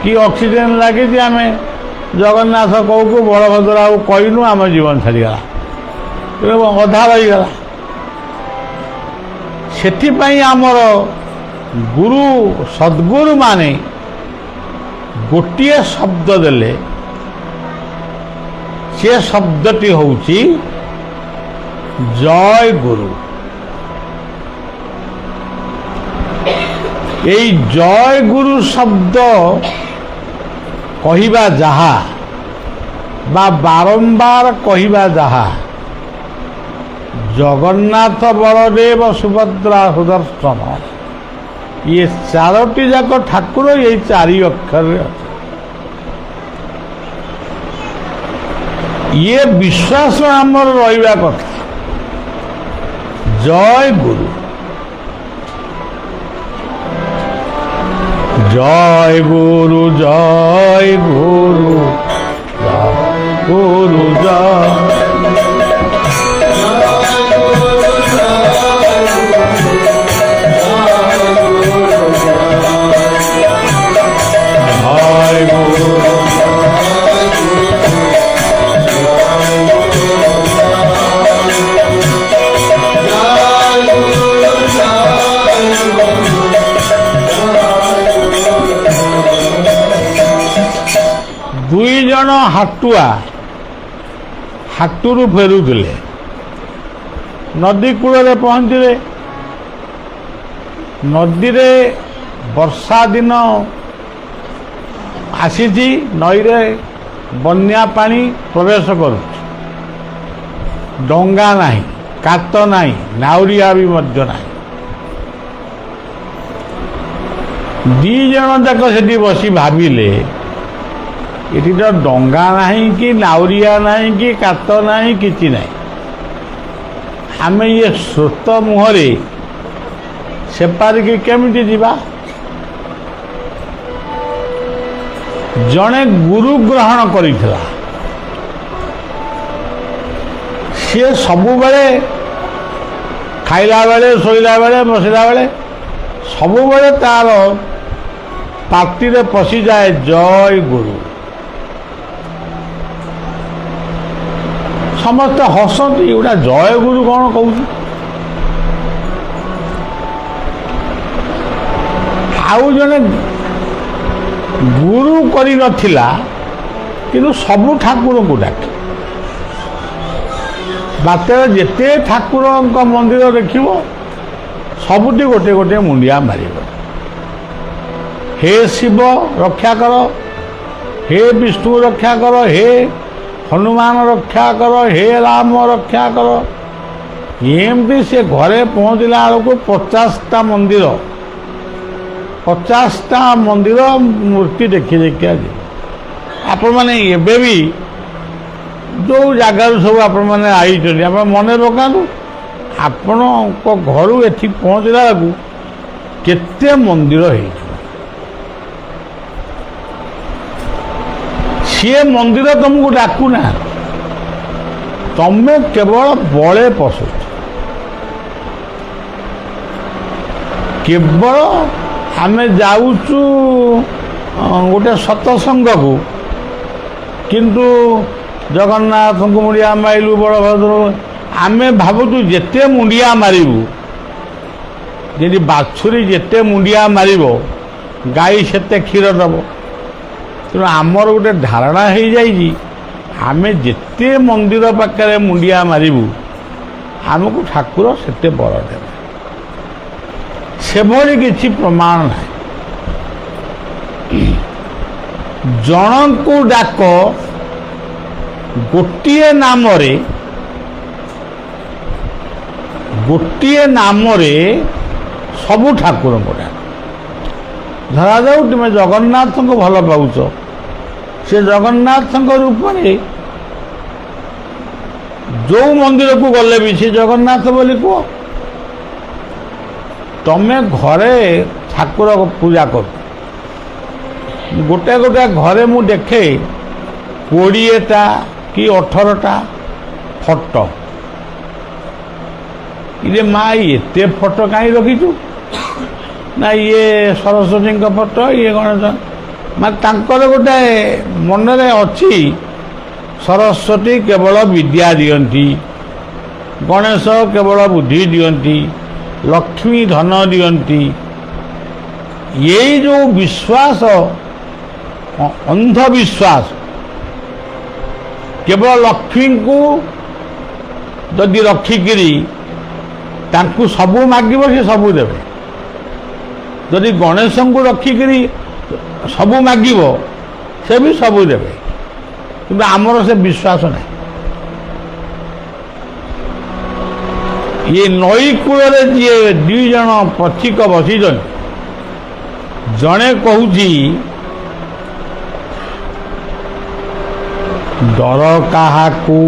କି ଅକ୍ସିଜେନ୍ ଲାଗିଛି, ଆମେ ଜଗନ୍ନାଥ କହୁ, ବଳଭଦ୍ର ଆଉ କହିନୁ, ଆମ ଜୀବନ ଛାଡ଼ିଗଲା, ଅଧା ରହିଗଲା। ସେଥିପାଇଁ ଆମର ଗୁରୁ ସଦ୍ଗୁରୁମାନେ ଗୋଟିଏ ଶବ୍ଦ ଦେଲେ, ସେ ଶବ୍ଦଟି ହେଉଛି ଜୟ ଗୁରୁ। এই জয় গুরু শব্দ কহিবা যাহা বা বারম্বার কহিবা যাহা, জগন্নাথ, বলদেব, সুভদ্রা, সুদর্শন, ইয়ে 4টি যাক ঠাকুর এই 4 অক্ষরে আছে। ইয়ে বিশ্বাস আমার রহিবা কথা, জয় গুরু। জয় গুরু, জয় গুরু, জয় গুরু, জয় দুই জন হাটুয়া ହାଟରୁ ଫେରୁଥିଲେ, ନଦୀ କୂଳରେ ପହଞ୍ଚିଲେ। ନଦୀରେ ବର୍ଷା ଦିନ ଆସିଛି, ନଈରେ ବନ୍ୟା ପାଣି ପ୍ରବେଶ କରୁଛି। ଡଙ୍ଗା ନାହିଁ, କାତ ନାହିଁ, ନାଉରିଆ ବି ମଧ୍ୟ ନାହିଁ। ଦି ଜଣ ଯାକ ସେଠି ବସି ଭାବିଲେ, ଏଠି ତ ଡଙ୍ଗା ନାହିଁ କି ନାଉରିଆ ନାହିଁ କି କାତ ନାହିଁ, କିଛି ନାହିଁ। ଆମେ ଇଏ ସ୍ରୋତ ମୁହଁରେ ସେପାରିକି କେମିତି ଯିବା? ଜଣେ ଗୁରୁ ଗ୍ରହଣ କରିଥିଲା, ସିଏ ସବୁବେଳେ ଖାଇଲା ବେଳେ, ଶୋଇଲା ବେଳେ, ବସିଲା ବେଳେ ସବୁବେଳେ ତାର ପାଟିରେ ପଶିଯାଏ ଜୟ ଗୁରୁ। ସମସ୍ତେ ହସନ୍ତି, ଏଗୁଡ଼ା ଜୟ ଗୁରୁ କ'ଣ କହୁଛି? ଆଉ ଜଣେ ଗୁରୁ କରିନଥିଲା, କିନ୍ତୁ ସବୁ ଠାକୁରଙ୍କୁ ଡାକେ। ବାଟରେ ଯେତେ ଠାକୁରଙ୍କ ମନ୍ଦିର ଦେଖିବ, ସବୁଠି ଗୋଟେ ଗୋଟେ ମୁଣ୍ଡିଆ ମାରିବ। ହେ ଶିବ ରକ୍ଷା କର, ହେ ବିଷ୍ଣୁ ରକ୍ଷା କର, ହେ ହନୁମାନ ରକ୍ଷା କର, ହେ ରାମ ରକ୍ଷା କର। ଏମିତି ସେ ଘରେ ପହଞ୍ଚିଲା ବେଳକୁ 50ଟା ମନ୍ଦିର, 50ଟା ମନ୍ଦିର ମୂର୍ତ୍ତି ଦେଖି ଦେଖିଆ ଯିବ। ଆପଣମାନେ ଏବେ ବି ଯେଉଁ ଜାଗାରୁ ସବୁ ଆପଣମାନେ ଆଇଛନ୍ତି, ଆପଣ ମନେ ପକାନ୍ତୁ, ଆପଣଙ୍କ ଘରୁ ଏଠି ପହଞ୍ଚିଲା ବେଳକୁ କେତେ ମନ୍ଦିର ହେଇଯିବ। ସିଏ ମନ୍ଦିର ତମକୁ ଡାକୁନାହାନ୍ତି, ତମେ କେବଳ ବଳେ ପଶୁଛ। କେବଳ ଆମେ ଯାଉଛୁ ଗୋଟେ ସତସଙ୍ଗକୁ, କିନ୍ତୁ ଜଗନ୍ନାଥଙ୍କୁ ମୁଣ୍ଡିଆ ମାରିଲୁ, ବଳଭଦ୍ର, ଆମେ ଭାବୁଛୁ ଯେତେ ମୁଣ୍ଡିଆ ମାରିବୁ, ଯେମିତି ବାଛୁରୀ ଯେତେ ମୁଣ୍ଡିଆ ମାରିବ ଗାଈ ସେତେ କ୍ଷୀର ଦେବ। ତେଣୁ ଆମର ଗୋଟେ ଧାରଣା ହେଇଯାଇଛି, ଆମେ ଯେତେ ମନ୍ଦିର ପାଖରେ ମୁଣ୍ଡିଆ ମାରିବୁ ଆମକୁ ଠାକୁର ସେତେ ବର ଦେବେ। ସେଭଳି କିଛି ପ୍ରମାଣ ନାହିଁ। ଜଣଙ୍କୁ ଡାକ, ଗୋଟିଏ ନାମରେ ସବୁ ଠାକୁରଙ୍କୁ ଡାକ। ଧରାଯାଉ ତୁମେ ଜଗନ୍ନାଥଙ୍କୁ ଭଲ ପାଉଛ, ସେ ଜଗନ୍ନାଥଙ୍କ ରୂପରେ ଯେଉଁ ମନ୍ଦିରକୁ ଗଲେ ବି ସେ ଜଗନ୍ନାଥ ବୋଲି କୁହ। ତମେ ଘରେ ଠାକୁର ପୂଜା କର, ଗୋଟେ ଗୋଟେ ଘରେ ମୁଁ ଦେଖେ 20ଟା କି 18ଟା ଫଟୋ। ଇରେ ମା, ଏତେ ଫଟୋ କାହିଁ ରଖିଛୁ? ନା ଇଏ ସରସ୍ୱତୀଙ୍କ ଫଟୋ, ଇଏ ଗଣେଶ। ମାନେ ତାଙ୍କର ଗୋଟେ ମନରେ ଅଛି, ସରସ୍ୱତୀ କେବଳ ବିଦ୍ୟା ଦିଅନ୍ତି, ଗଣେଶ କେବଳ ବୁଦ୍ଧି ଦିଅନ୍ତି, ଲକ୍ଷ୍ମୀ ଧନ ଦିଅନ୍ତି। ଏଇ ଯେଉଁ ବିଶ୍ୱାସ, ଅନ୍ଧବିଶ୍ୱାସ, କେବଳ ଲକ୍ଷ୍ମୀଙ୍କୁ ଯଦି ରଖିକିରି ତାଙ୍କୁ ସବୁ ମାଗିବ ସେ ସବୁ ଦେବେ, ଯଦି ଗଣେଶଙ୍କୁ ରଖିକିରି ସବୁ ମାଗିବ ସେ ବି ସବୁ ଦେବେ। କିନ୍ତୁ ଆମର ସେ ବିଶ୍ୱାସ ନାହିଁ। ଇଏ ନଈ କୂଳରେ ଯିଏ 2 ଜଣ ପଥିକ ବସିଛନ୍ତି, ଜଣେ କହୁଛି ଡର କାହାକୁ,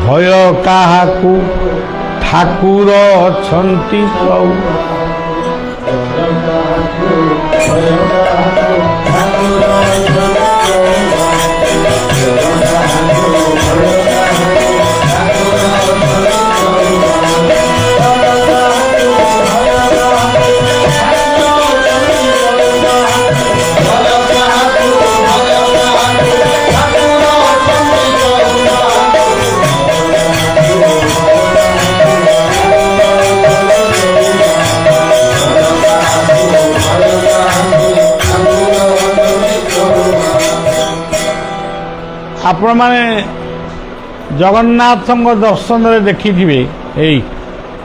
ଭୟ କାହାକୁ, ଠାକୁର ଅଛନ୍ତି ପ୍ରଭୁ। ଆପଣମାନେ ଜଗନ୍ନାଥଙ୍କ ଦର୍ଶନରେ ଦେଖିଥିବେ ଏଇ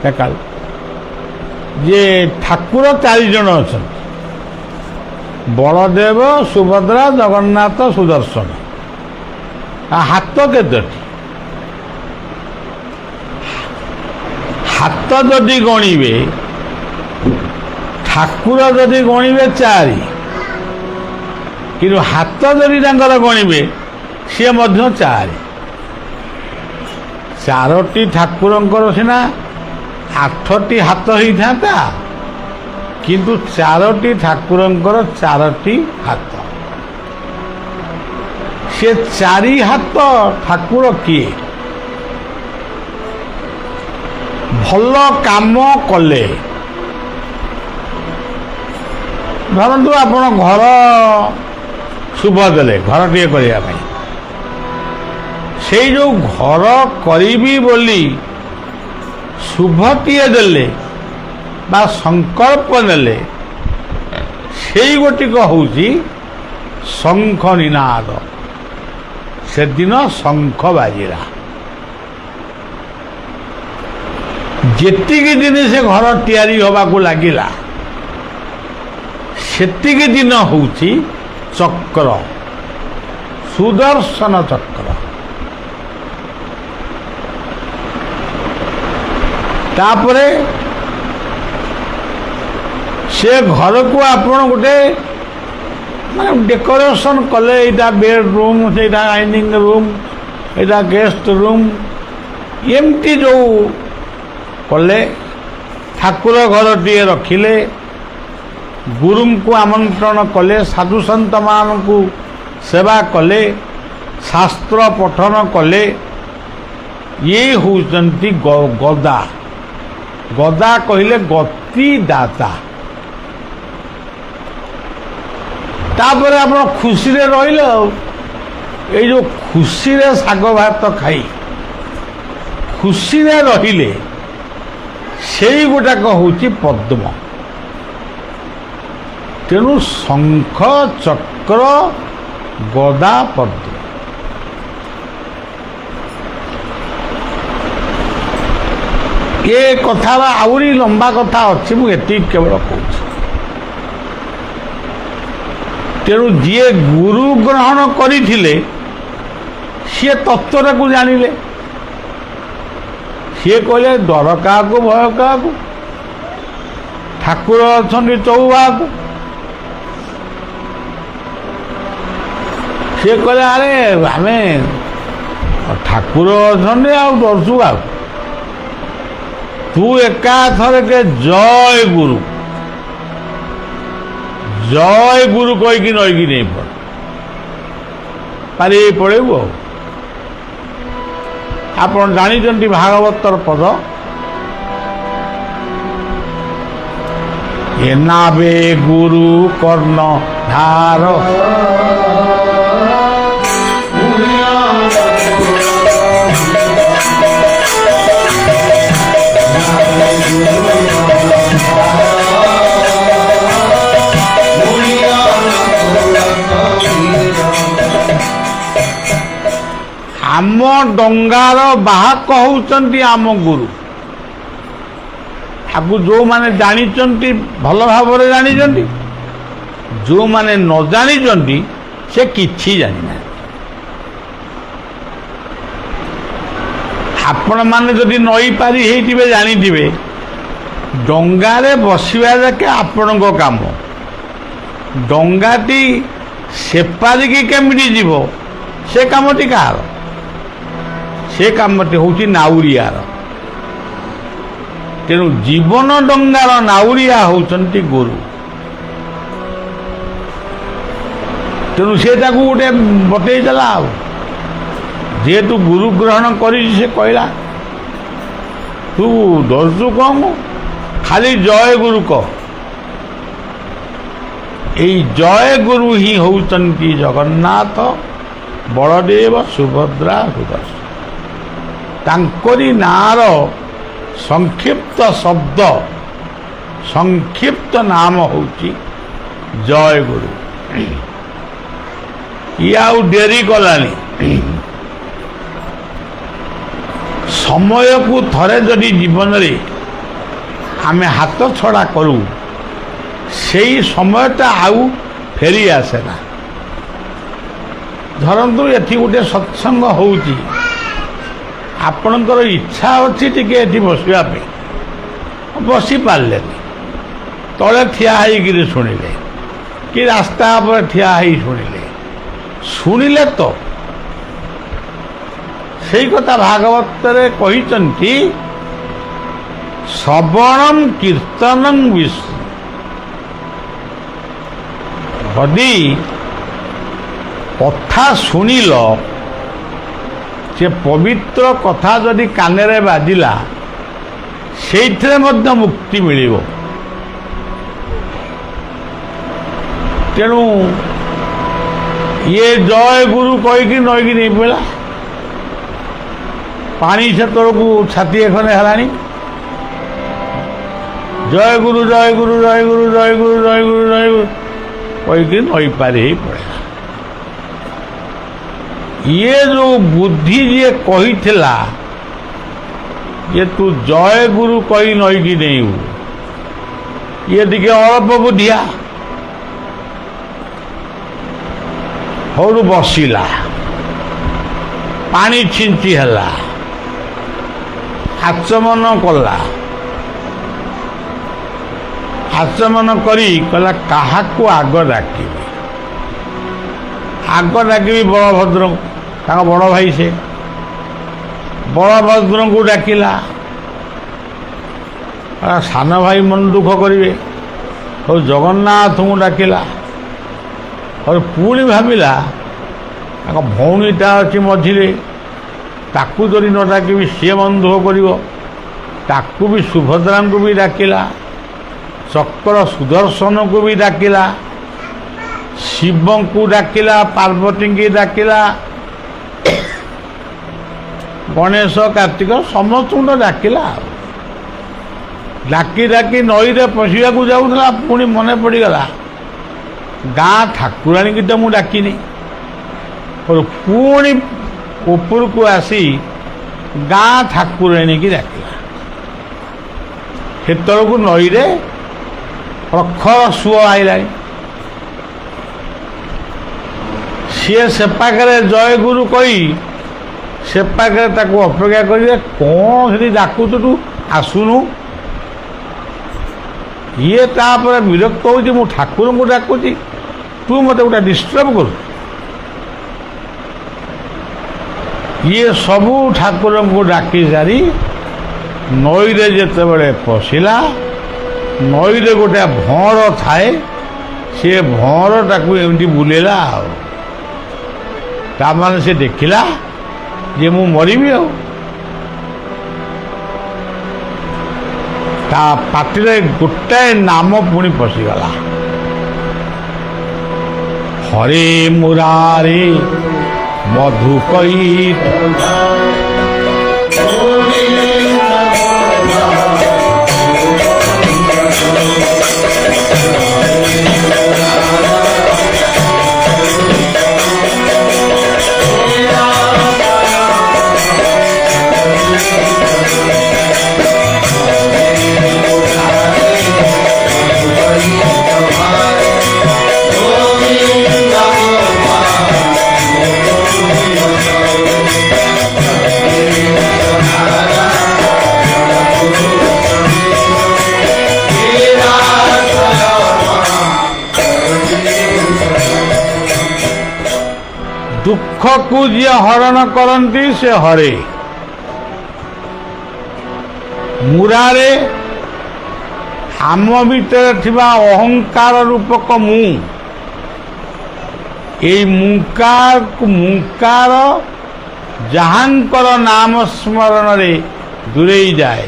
ସକାଳ ଯେ ଠାକୁର 4 ଜଣ ଅଛନ୍ତି, ବଳଦେବ, ସୁଭଦ୍ରା, ଜଗନ୍ନାଥ, ସୁଦର୍ଶନ। ହାତ କେତୋଟି? ହାତ ଯଦି ଗଣିବେ, ଠାକୁର ଯଦି ଗଣିବେ 4, କିନ୍ତୁ ହାତ ଯଦି ତାଙ୍କର ଗଣିବେ ସିଏ ମଧ୍ୟ 4। 4ଟି ଠାକୁରଙ୍କର ସିନା 8ଟି ହାତ ହେଇଥାନ୍ତା, କିନ୍ତୁ 4ଟି ଠାକୁରଙ୍କର 4ଟି ହାତ। ସେ 4 ହାତ ଠାକୁର କିଏ? ଭଲ କାମ କଲେ, ଧରନ୍ତୁ ଆପଣ ଘର ଶୁଭ ଦେଲେ, ଘରଟିଏ କରିବା ପାଇଁ, ସେଇ ଯେଉଁ ଘର କରିବି ବୋଲି ଶୁଭଟିଏ ଦେଲେ ବା ସଂକଳ୍ପ ନେଲେ, ସେଇ ଗୋଟିକ ହେଉଛି ଶଙ୍ଖ ନିନାଦ। ସେଦିନ ଶଙ୍ଖ ବାଜିଲା। ଯେତିକି ଦିନ ସେ ଘର ତିଆରି ହେବାକୁ ଲାଗିଲା, ସେତିକି ଦିନ ହେଉଛି ଚକ୍ର, ସୁଦର୍ଶନ ଚକ୍ର। ତାପରେ ସେ ଘରକୁ ଆପଣ ଗୋଟେ ମାନେ ଡେକୋରେସନ କଲେ, ଏଇଟା ବେଡରୁମ୍, ସେଇଟା ଡାଇନିଂ ରୁମ୍, ଏଇଟା ଗେଷ୍ଟ ରୁମ୍, ଏମିତି ଯେଉଁ କଲେ, ଠାକୁର ଘରଟିଏ ରଖିଲେ, ଗୁରୁଙ୍କୁ ଆମନ୍ତ୍ରଣ କଲେ, ସାଧୁସନ୍ଥମାନଙ୍କୁ ସେବା କଲେ, ଶାସ୍ତ୍ର ପଠନ କଲେ। ଇଏ ହେଉଛନ୍ତି ଗଦା। ଗଦା କହିଲେ ଗତିଦାତା। ତାପରେ ଆପଣ ଖୁସିରେ ରହିଲେ। ଆଉ ଏଇ ଯେଉଁ ଖୁସିରେ ଶାଗ ଭାତ ଖାଇ ଖୁସିରେ ରହିଲେ, ସେଇ ଗୋଟାକ ହେଉଛି ପଦ୍ମ। ତେଣୁ ଶଙ୍ଖ, ଚକ୍ର, ଗଦା, ପଦ୍ମ। ଏ କଥାର ଆହୁରି ଲମ୍ବା କଥା ଅଛି, ମୁଁ ଏତିକି କେବଳ କହୁଛି। ତେଣୁ ଯିଏ ଗୁରୁ ଗ୍ରହଣ କରିଥିଲେ ସିଏ ତତ୍ତ୍ୱଟାକୁ ଜାଣିଲେ। ସିଏ କହିଲେ ଡର କାହାକୁ, ଭୟ କାହାକୁ, ଠାକୁର ଅଛନ୍ତି ଚଉବାହାକୁ। ସିଏ କହିଲେ ଆରେ ଆମେ ଠାକୁର ଅଛନ୍ତି ଆଉ ଡରୁଛୁ ଆଉ। ତୁ ଏକାଥରକେ ଜୟ ଗୁରୁ, ଜୟ ଗୁରୁ କହିକି ନଈକି ନେଇ ପଡ, ପାରି ପଳେଇବୁ। ଆଉ ଆପଣ ଜାଣିଛନ୍ତି ଭାଗବତର ପଦ, ଏନାବେ ଗୁରୁ କର୍ଣ୍ଣ ଧାର। ଆମ ଡଙ୍ଗାର ବାହକ ହେଉଛନ୍ତି ଆମ ଗୁରୁ। ଆକୁ ଯେଉଁମାନେ ଜାଣିଛନ୍ତି ଭଲ ଭାବରେ ଜାଣିଛନ୍ତି, ଯେଉଁମାନେ ନ ଜାଣିଛନ୍ତି ସେ କିଛି ଜାଣିନାହାନ୍ତି। ଆପଣମାନେ ଯଦି ନଈ ପାରି ହେଇଥିବେ ଜାଣିଥିବେ, ଡଙ୍ଗାରେ ବସିବା ଯାକେ ଆପଣଙ୍କ କାମ। ଡଙ୍ଗାଟି ସେପାରିକି କେମିତି ଯିବ ସେ କାମଟି କାହାର? ସେ କାମଟି ହେଉଛି ନାଉରିଆର। ତେଣୁ ଜୀବନ ଡଙ୍ଗାର ନାଉରିଆ ହେଉଛନ୍ତି ଗୁରୁ। ତେଣୁ ସେ ତାକୁ ଗୋଟେ ବତେଇ ଦେଲା। ଆଉ ଯେହେତୁ ଗୁରୁ ଗ୍ରହଣ କରିଛି, ସେ କହିଲା ତୁ ଡରୁଛୁ କଣ, ଖାଲି ଜୟ ଗୁରୁ କହ। ଏଇ ଜୟ ଗୁରୁ ହିଁ ହେଉଛନ୍ତି ଜଗନ୍ନାଥ, ବଳଦେବ, ସୁଭଦ୍ରା, ସୁଦର୍ଶନ। ତାଙ୍କରି ନାଁର ସଂକ୍ଷିପ୍ତ ଶବ୍ଦ, ସଂକ୍ଷିପ୍ତ ନାମ ହେଉଛି ଜୟ ଗୁରୁ। ଇଏ ଆଉ ଡେରି କଲାନି। ସମୟକୁ ଥରେ ଯଦି ଜୀବନରେ ଆମେ ହାତ ଛଡ଼ା କରୁ ସେଇ ସମୟଟା ଆଉ ଫେରି ଆସେ ନା। ଧରନ୍ତୁ ଏଠି ଗୋଟେ ସତ୍ସଙ୍ଗ ହେଉଛି, ଆପଣଙ୍କର ଇଚ୍ଛା ଅଛି ଟିକେ ଏଠି ବସିବା ପାଇଁ, ବସିପାରିଲେନି, ତଳେ ଠିଆ ହେଇକିରି ଶୁଣିଲେ କି ରାସ୍ତା ଉପରେ ଠିଆ ହେଇ ଶୁଣିଲେ ତ ସେଇ କଥା ଭାଗବତରେ କହିଛନ୍ତି, ଶ୍ରବଣଂ କୀର୍ତ୍ତନଂ ବିଷ୍ଣୁ। ଯଦି କଥା ଶୁଣିଲ, ସେ ପବିତ୍ର କଥା ଯଦି କାନରେ ବାଜିଲା, ସେଇଥିରେ ମଧ୍ୟ ମୁକ୍ତି ମିଳିବ। ତେଣୁ ଇଏ ଜୟ ଗୁରୁ କହିକି ନଈକି ନେଇ ପଡ଼ିଲା, ପାଣି ସେତେବେଳକୁ ଛାତିଏ ଖଣ୍ଡେ ହେଲାଣି। ଜୟ ଗୁରୁ ଜୟ ଗୁରୁ ଜୟ ଗୁରୁ ଜୟ ଗୁରୁ ଜୟ ଗୁରୁ ଜୟ ଗୁରୁ କହିକି ନଈ ପାରି ହେଇ ପଡ଼ିଲା। ଇଏ ଯେଉଁ ବୁଦ୍ଧି ଯିଏ କହିଥିଲା ଯେ ତୁ ଜୟ ଗୁରୁ କହି ନଈକି ନେଇବୁ, ଇଏ ଟିକେ ଅଳ୍ପ ବୁଦ୍ଧିଆ, ହଉରୁ ବସିଲା, ପାଣି ଛିଞ୍ଚି ହେଲା, ଆଚମନ କଲା, ଆଚମନ କରି କହିଲା କାହାକୁ ଆଗ ଡାକିବି? ଆଗ ଡାକିବି ବଳଭଦ୍ରଙ୍କୁ, ତାଙ୍କ ବଡ଼ ଭାଇ ସେ। ବଳଭଦ୍ରଙ୍କୁ ଡାକିଲା, ସାନ ଭାଇ ମନ ଦୁଃଖ କରିବେ, ହଉ ଜଗନ୍ନାଥଙ୍କୁ ଡାକିଲା। ଆଉ ପୁଣି ଭାବିଲା ତାଙ୍କ ଭଉଣୀଟା ଅଛି ମଝିରେ, ତାକୁ ଯଦି ନ ଡାକିବି ସିଏ ମନ ଦୁଃଖ କରିବ, ତାକୁ ବି ସୁଭଦ୍ରାଙ୍କୁ ବି ଡାକିଲା, ଚକ୍ର ସୁଦର୍ଶନକୁ ବି ଡାକିଲା, ଶିବଙ୍କୁ ଡାକିଲା, ପାର୍ବତୀଙ୍କୁ ଡାକିଲା, ଗଣେଶ କାର୍ତ୍ତିକ ସମସ୍ତଙ୍କୁ ତ ଡାକିଲା। ଡାକି ଡାକି ନଈରେ ପଶିବାକୁ ଯାଉଥିଲା, ପୁଣି ମନେ ପଡ଼ିଗଲା ଗାଁ ଠାକୁରାଣୀକି ତ ମୁଁ ଡାକିନି। ପୁଣି ଉପରକୁ ଆସି ଗାଁ ଠାକୁରାଣୀକି ଡାକିଲା। ସେତେବେଳକୁ ନଈରେ ପ୍ରଖର ସୁଅ ଆଇଲାଣି। ସିଏ ସେ ପାଖରେ ଜୟ ଗୁରୁ କହି ସେ ପାଖରେ ତାକୁ ଅପେକ୍ଷା କରିବେ, କ'ଣ ସେଠି ଡାକୁଛୁ ତୁ ଆସୁନୁ। ଇଏ ତାପରେ ବିରକ୍ତ ହେଉଛି, ମୁଁ ଠାକୁରଙ୍କୁ ଡାକୁଛି, ତୁ ମୋତେ ଗୋଟେ ଡିଷ୍ଟର୍ବ କରୁ। ଇଏ ସବୁ ଠାକୁରଙ୍କୁ ଡାକି ସାରି ନଈରେ ଯେତେବେଳେ ପଶିଲା, ନଈରେ ଗୋଟେ ଭଁର ଥାଏ, ସେ ଭଁରଟାକୁ ଏମିତି ବୁଲେଇଲା। ଆଉ ତାମାନେ ସେ ଦେଖିଲା ଯେ ମୁଁ ମରିବି। ଆଉ ତା ପାଟିରେ ଗୋଟାଏ ନାମ ପୁଣି ପଶିଗଲା, ହରେ ମୁରାରେ ମଧୁ କହି। ଦୁଃଖକୁ ଯିଏ ହରଣ କରନ୍ତି ସେ ହରେ। ମୁରାରେ ଆମ ଭିତରେ ଥିବା ଅହଙ୍କାର ରୂପକ ମୁଁ, ଏଇ ମୁଙ୍କାର ଯାହାଙ୍କର ନାମ ସ୍ମରଣରେ ଦୂରେଇ ଯାଏ,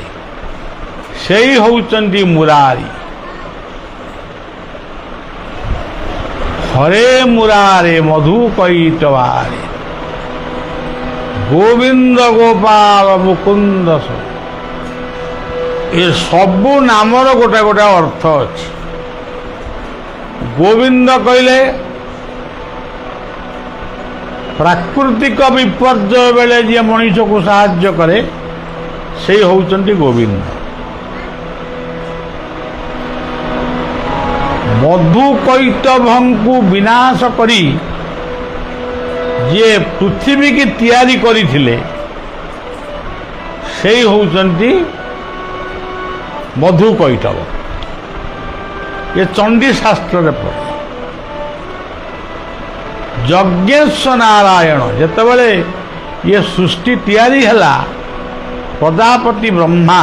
ସେଇ ହେଉଛନ୍ତି ମୁରାରୀ। ହରେ ମୁରାରେ ମଧୁ କୈଟବାରେ, ଗୋବିନ୍ଦ ଗୋପାଳ ମୁକୁନ୍ଦ। ଏ ସବୁ ନାମର ଗୋଟେ ଗୋଟେ ଅର୍ଥ ଅଛି। ଗୋବିନ୍ଦ କହିଲେ ପ୍ରାକୃତିକ ବିପର୍ଯ୍ୟୟ ବେଳେ ଯିଏ ମଣିଷକୁ ସାହାଯ୍ୟ କରେ ସେଇ ହେଉଛନ୍ତି ଗୋବିନ୍ଦ। ମଧୁ କୈଟଭଙ୍କୁ ବିନାଶ କରି ଯିଏ ପୃଥିବୀକି ତିଆରି କରିଥିଲେ ସେଇ ହେଉଛନ୍ତି ମଧୁ କୈଟଭ। ଏ ଚଣ୍ଡୀ ଶାସ୍ତ୍ରରେ ପଢ଼େ। ଯଜ୍ଞେଶ୍ୱର ନାରାୟଣ ଯେତେବେଳେ ଇଏ ସୃଷ୍ଟି ତିଆରି ହେଲା, ପ୍ରଜାପତି ବ୍ରହ୍ମା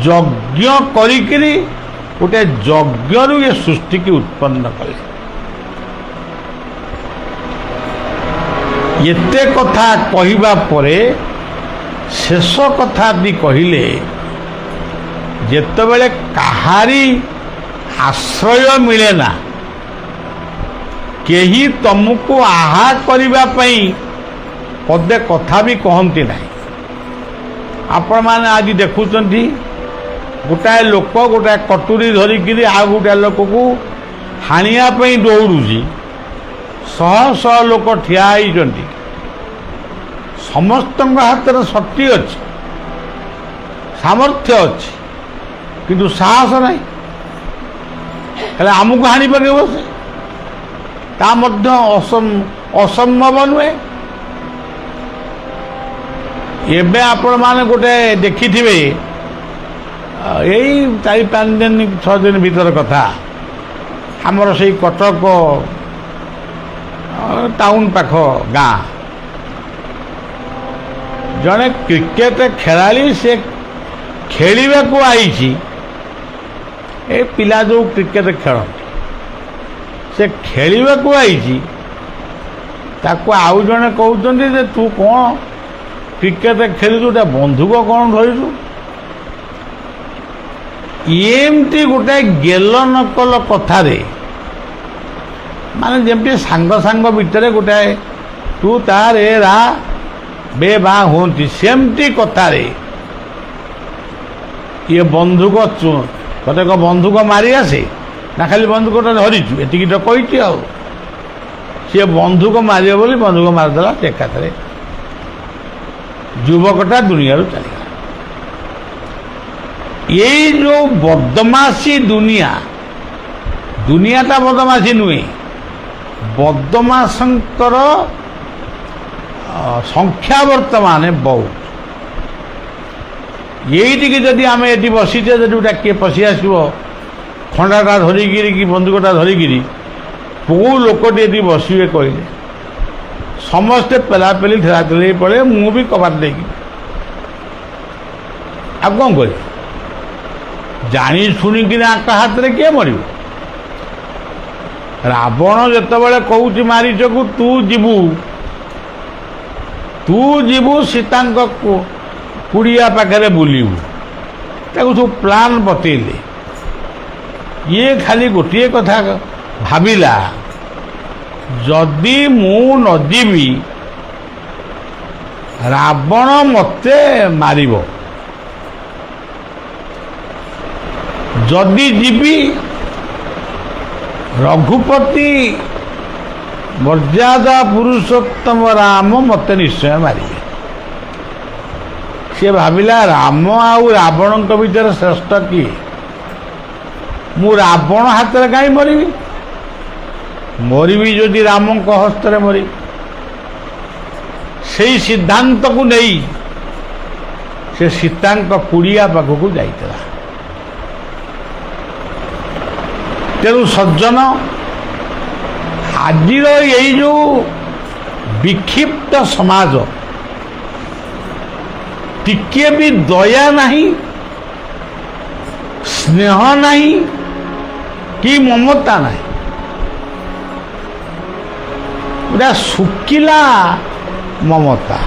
ଯଜ୍ଞ କରିକିରି ଗୋଟେ ଯଜ୍ଞରୁ ଏ ସୃଷ୍ଟିକି ଉତ୍ପନ୍ନ କଲେ। ଏତେ କଥା କହିବା ପରେ ଶେଷ କଥାଟି କହିଲେ, ଯେତେବେଳେ କାହାରି ଆଶ୍ରୟ ମିଳେ ନା, କେହି ତମକୁ ଆହା କରିବା ପାଇଁ ପଦେ କଥା ବି କହନ୍ତି ନାହିଁ। ଆପଣମାନେ ଆଜି ଦେଖୁଛନ୍ତି ଗୋଟାଏ ଲୋକ ଗୋଟାଏ କଟୁରୀ ଧରିକିରି ଆଉ ଗୋଟାଏ ଲୋକକୁ ହାଣିବା ପାଇଁ ଦୌଡ଼ୁଛି। ଶହ ଶହ ଲୋକ ଠିଆ ହେଇଛନ୍ତି। ସମସ୍ତଙ୍କ ହାତରେ ଶକ୍ତି ଅଛି, ସାମର୍ଥ୍ୟ ଅଛି, କିନ୍ତୁ ସାହସ ନାହିଁ। ହେଲେ ଆମକୁ ହାଣି ପକେଇବ ସେ, ତା ମଧ୍ୟ ଅସମ୍ଭବ ନୁହେଁ। ଏବେ ଆପଣମାନେ ଗୋଟେ ଦେଖିଥିବେ, ଏଇ 4-5 ଦିନ 6 ଦିନ ଭିତର କଥା, ଆମର ସେଇ କଟକ ଟାଉନ ପାଖ ଗାଁ ଜଣେ କ୍ରିକେଟ ଖେଳାଳି, ସେ ଖେଳିବାକୁ ଆଇଛି। ଏ ପିଲା ଯେଉଁ କ୍ରିକେଟ ଖେଳନ୍ତି, ସେ ଖେଳିବାକୁ ଆଇଛି। ତାକୁ ଆଉ ଜଣେ କହୁଛନ୍ତି ଯେ ତୁ କ'ଣ କ୍ରିକେଟ ଖେଳିଛୁ, ଗୋଟେ ବନ୍ଧୁକ କ'ଣ ଧରିଛୁ? ଏମିତି ଗୋଟାଏ ଗେଲ ନକଲ କଥାରେ, ମାନେ ଯେମିତି ସାଙ୍ଗ ସାଙ୍ଗ ଭିତରେ ଗୋଟାଏ ତୁ ତାରେ ରା ବେ ବା ହୁଅନ୍ତି, ସେମିତି କଥାରେ ଇଏ ବନ୍ଧୁକ ତତେ ଏକ ବନ୍ଧୁକ ମାରି ଆସେ ନା ଖାଲି ବନ୍ଧୁକଟା ଧରିଛୁ, ଏତିକି ତ କହିଛି। ଆଉ ସିଏ ବନ୍ଧୁକ ମାରିବ ବୋଲି ବନ୍ଧୁକ ମାରିଦେଲା। ଏକାଥରେ ଯୁବକଟା ଦୁନିଆରୁ ଚାଲିଗଲା। ଏଇ ଯେଉଁ ବଦମାସି ଦୁନିଆଟା ବଦମାସି ନୁହେଁ, ବଦମାସଙ୍କର ସଂଖ୍ୟା ବର୍ତ୍ତମାନ ବହୁତ। ଏଇଠିକି ଯଦି ଆମେ ଏଠି ବସିଛେ, ଯଦି ଗୋଟା କିଏ ପଶି ଆସିବ ଖଣ୍ଡାଟା ଧରିକିରି କି ବନ୍ଧୁକଟା ଧରିକିରି, କେଉଁ ଲୋକଟି ଏଠି ବସିବେ କହିଲେ? ସମସ୍ତେ ପେଲାପେଲି ଠେଲାଠେଲି ପଡ଼େ, ମୁଁ ବି କବାଟ ଦେଇକି। ଆଉ କ'ଣ କରିବି? ଜାଣି ଶୁଣିକିରି ଆଙ୍କ ହାତରେ କିଏ ମରିବ? ରାବଣ ଯେତେବେଳେ କହୁଛି ମାରିଚକୁ ତୁ ଯିବୁ ସୀତାଙ୍କ କୁଡ଼ିଆ ପାଖରେ ବୁଲିବୁ, ତାକୁ ସବୁ ପ୍ଲାନ୍ ବତେଇଲେ। ଇଏ ଖାଲି ଗୋଟିଏ କଥା ଭାବିଲା, ଯଦି ମୁଁ ନ ଯିବି ରାବଣ ମୋତେ ମାରିବ, ଯଦି ଯିବି ରଘୁପତି ମର୍ଯ୍ୟାଦା ପୁରୁଷୋତ୍ତମ ରାମ ମୋତେ ନିଶ୍ଚୟ ମାରିବେ। ସେ ଭାବିଲା, ରାମ ଆଉ ରାବଣଙ୍କ ଭିତରେ ଶ୍ରେଷ୍ଠ କିଏ? ମୁଁ ରାବଣ ହାତରେ କାହିଁ ମରିବି? ମରିବି ଯଦି ରାମଙ୍କ ହସ୍ତରେ ମରିବି। ସେଇ ସିଦ୍ଧାନ୍ତକୁ ନେଇ ସେ ସୀତାଙ୍କ କୁଡ଼ିଆ ପାଖକୁ ଯାଇଥିଲା। ତେଣୁ ସଜ୍ଜନ, ଆଜିର ଏଇ ଯେଉଁ ବିକ୍ଷିପ୍ତ ସମାଜ, ଟିକିଏ ବି ଦୟା ନାହିଁ, ସ୍ନେହ ନାହିଁ, କି ମମତା ନାହିଁ। ପୁରା ଶୁଖିଲା ମମତା।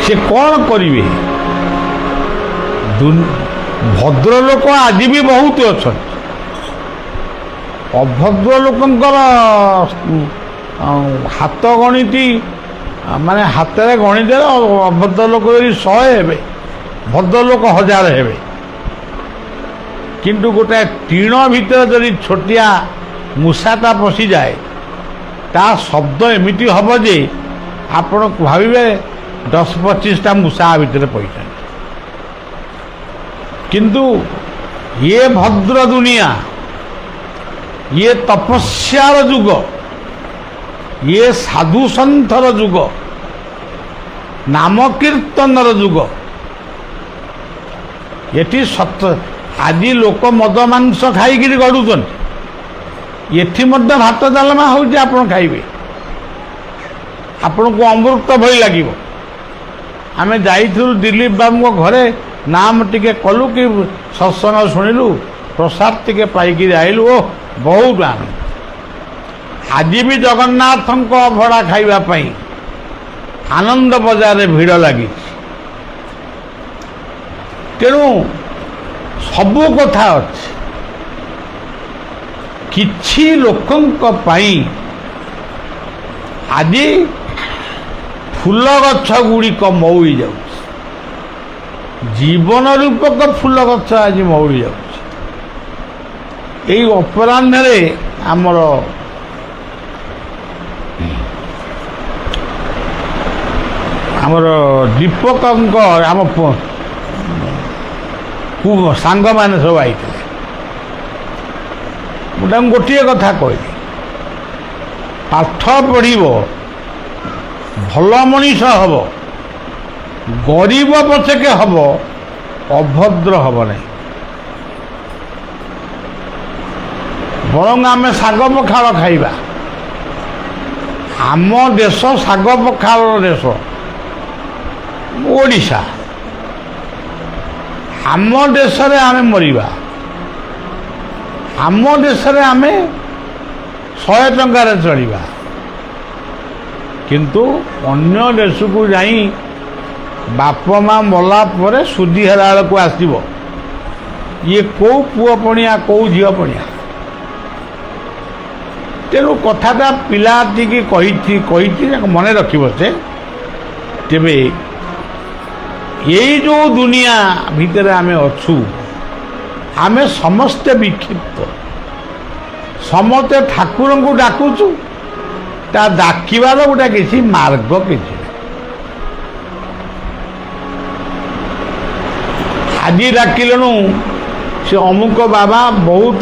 ସେ କ'ଣ କରିବେ? ଭଦ୍ରଲୋକ ଆଜି ବି ବହୁତ ଅଛନ୍ତି। ଅଭଦ୍ର ଲୋକଙ୍କର ହାତ ଗଣିତି, ମାନେ ହାତରେ ଗଣିଦେଲେ ଅଭଦ୍ର ଲୋକ ଯଦି 100 ହେବେ, ଭଦ୍ରଲୋକ 1000 ହେବେ। କିନ୍ତୁ ଗୋଟାଏ ଟିଣ ଭିତରେ ଯଦି ଛୋଟିଆ ମୂଷାଟା ପଶିଯାଏ, ତା ଶବ୍ଦ ଏମିତି ହେବ ଯେ ଆପଣ ଭାବିବେ 10-25ଟା ମୂଷା ଭିତରେ ପଡ଼ିଛନ୍ତି। କିନ୍ତୁ ଇଏ ଭଦ୍ର ଦୁନିଆ, ଇଏ ତପସ୍ୟାର ଯୁଗ, ଇଏ ସାଧୁ ସନ୍ଥର ଯୁଗ, ନାମ କୀର୍ତ୍ତନର ଯୁଗ। ଏଠି ସତ ଆଜି ଲୋକ ମଦ ମାଂସ ଖାଇକିରି ଗଡ଼ୁଛନ୍ତି, ଏଠି ମଧ୍ୟ ଭାତ ଡାଲମା ହେଉଛି, ଆପଣ ଖାଇବେ, ଆପଣଙ୍କୁ ଅମୃତ ଭଳି ଲାଗିବ। ଆମେ ଯାଇଥିଲୁ ଦିଲ୍ଲୀପ ବାବୁଙ୍କ ଘରେ, ନାମ ଟିକେ କଲୁ କି ସତ୍ସଙ୍ଗ ଶୁଣିଲୁ, ପ୍ରସାଦ ଟିକେ ପାଇକିରି ଆଇଲୁ, ଓ ବହୁତ ଆନନ୍ଦ। ଆଜି ବି ଜଗନ୍ନାଥଙ୍କ ଅଭଡ଼ା ଖାଇବା ପାଇଁ ଆନନ୍ଦ ବଜାରରେ ଭିଡ଼ ଲାଗିଛି। ତେଣୁ ସବୁ କଥା ଅଛି। କିଛି ଲୋକଙ୍କ ପାଇଁ ଆଜି ଫୁଲ ଗଛ ଗୁଡ଼ିକ ମଉଳି ଯାଉଛି, ଜୀବନ ରୂପକ ଫୁଲ ଗଛ ଆଜି ମଉଳି ଯାଉଛି। ଏଇ ଅପରାହ୍ନରେ ଆମର ଦୀପକଙ୍କ ଆମ ସାଙ୍ଗମାନେ ସବୁ ଆଇଥିଲେ। ମୁଁ ତାଙ୍କୁ ଗୋଟିଏ କଥା କହିଲି, ପାଠ ପଢ଼ିବ, ଭଲ ମଣିଷ ହବ, ଗରିବ ପଛକେ ହବ, ଅଭଦ୍ର ହବ ନାହିଁ। ବରଂ ଆମେ ଶାଗ ପଖାଳ ଖାଇବା। ଆମ ଦେଶ ଶାଗ ପଖାଳର ଦେଶ, ଓଡ଼ିଶା। ଆମ ଦେଶରେ ଆମେ ମରିବା, ଆମ ଦେଶରେ ଆମେ 100 ଟଙ୍କାରେ ଚଳିବା। କିନ୍ତୁ ଅନ୍ୟ ଦେଶକୁ ଯାଇ ବାପ ମା ମଲା ପରେ ସୁଧି ହେଲା ବେଳକୁ ଆସିବ, ଇଏ କେଉଁ ପୁଅ ପଣିଆ କେଉଁ ଝିଅ ପଣିଆ। ତେଣୁ କଥାଟା ପିଲାଟିକି କହିଛି ମନେ ରଖିବ ସେ। ତେବେ ଏଇ ଯେଉଁ ଦୁନିଆ ଭିତରେ ଆମେ ଅଛୁ, ଆମେ ସମସ୍ତେ ବିକ୍ଷିପ୍ତ, ସମସ୍ତେ ଠାକୁରଙ୍କୁ ଡାକୁଛୁ, ତା ଡାକିବାର ଗୋଟେ କିଛି ମାର୍ଗ କିଛି ନାହିଁ। ଆଜି ଡାକିଲୁଣୁ ସେ ଅମୁକ ବାବା ବହୁତ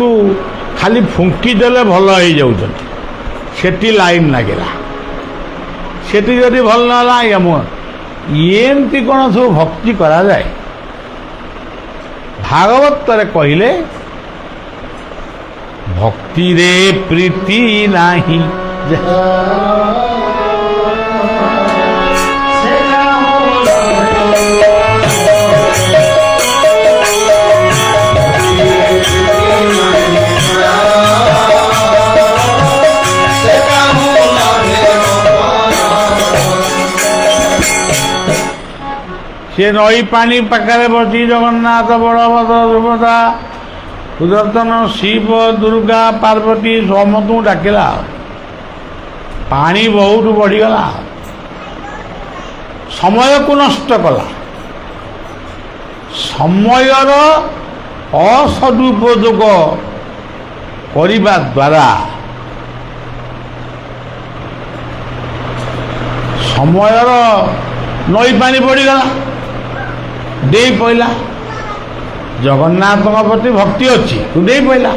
ଖାଲି ଫୁଙ୍କି ଦେଲେ ଭଲ ହେଇଯାଉଛନ୍ତି, ସେଠି ଲାଇନ୍ ଲାଗିଲା, ସେଠି ଯଦି ଭଲ ନହେଲା ଏମିତି କ'ଣ ସବୁ ଭକ୍ତି କରାଯାଏ? ଭାଗବତରେ କହିଲେ ଭକ୍ତିରେ ପ୍ରୀତି ନାହିଁ। ସେ ନଈ ପାଣି ପାଖରେ ବସି ଜଗନ୍ନାଥ, ବଳଭଦ୍ର, ସୁଭଦ୍ରା, ସୁଦର୍ଶନ, ଶିବ, ଦୁର୍ଗା, ପାର୍ବତୀ ସମସ୍ତଙ୍କୁ ଡାକିଲା। ପାଣି ବହୁତ ବଢ଼ିଗଲା, ସମୟକୁ ନଷ୍ଟ କଲା। ସମୟର ଅସଦୁପଯୋଗ କରିବା ଦ୍ୱାରା ସମୟର ନଈ ପାଣି ବଢ଼ିଗଲା, ଦେଇ ପଇଲା। ଜଗନ୍ନାଥଙ୍କ ପ୍ରତି ଭକ୍ତି ଅଛି, ତୁ ଦେଇ ପଇଲା।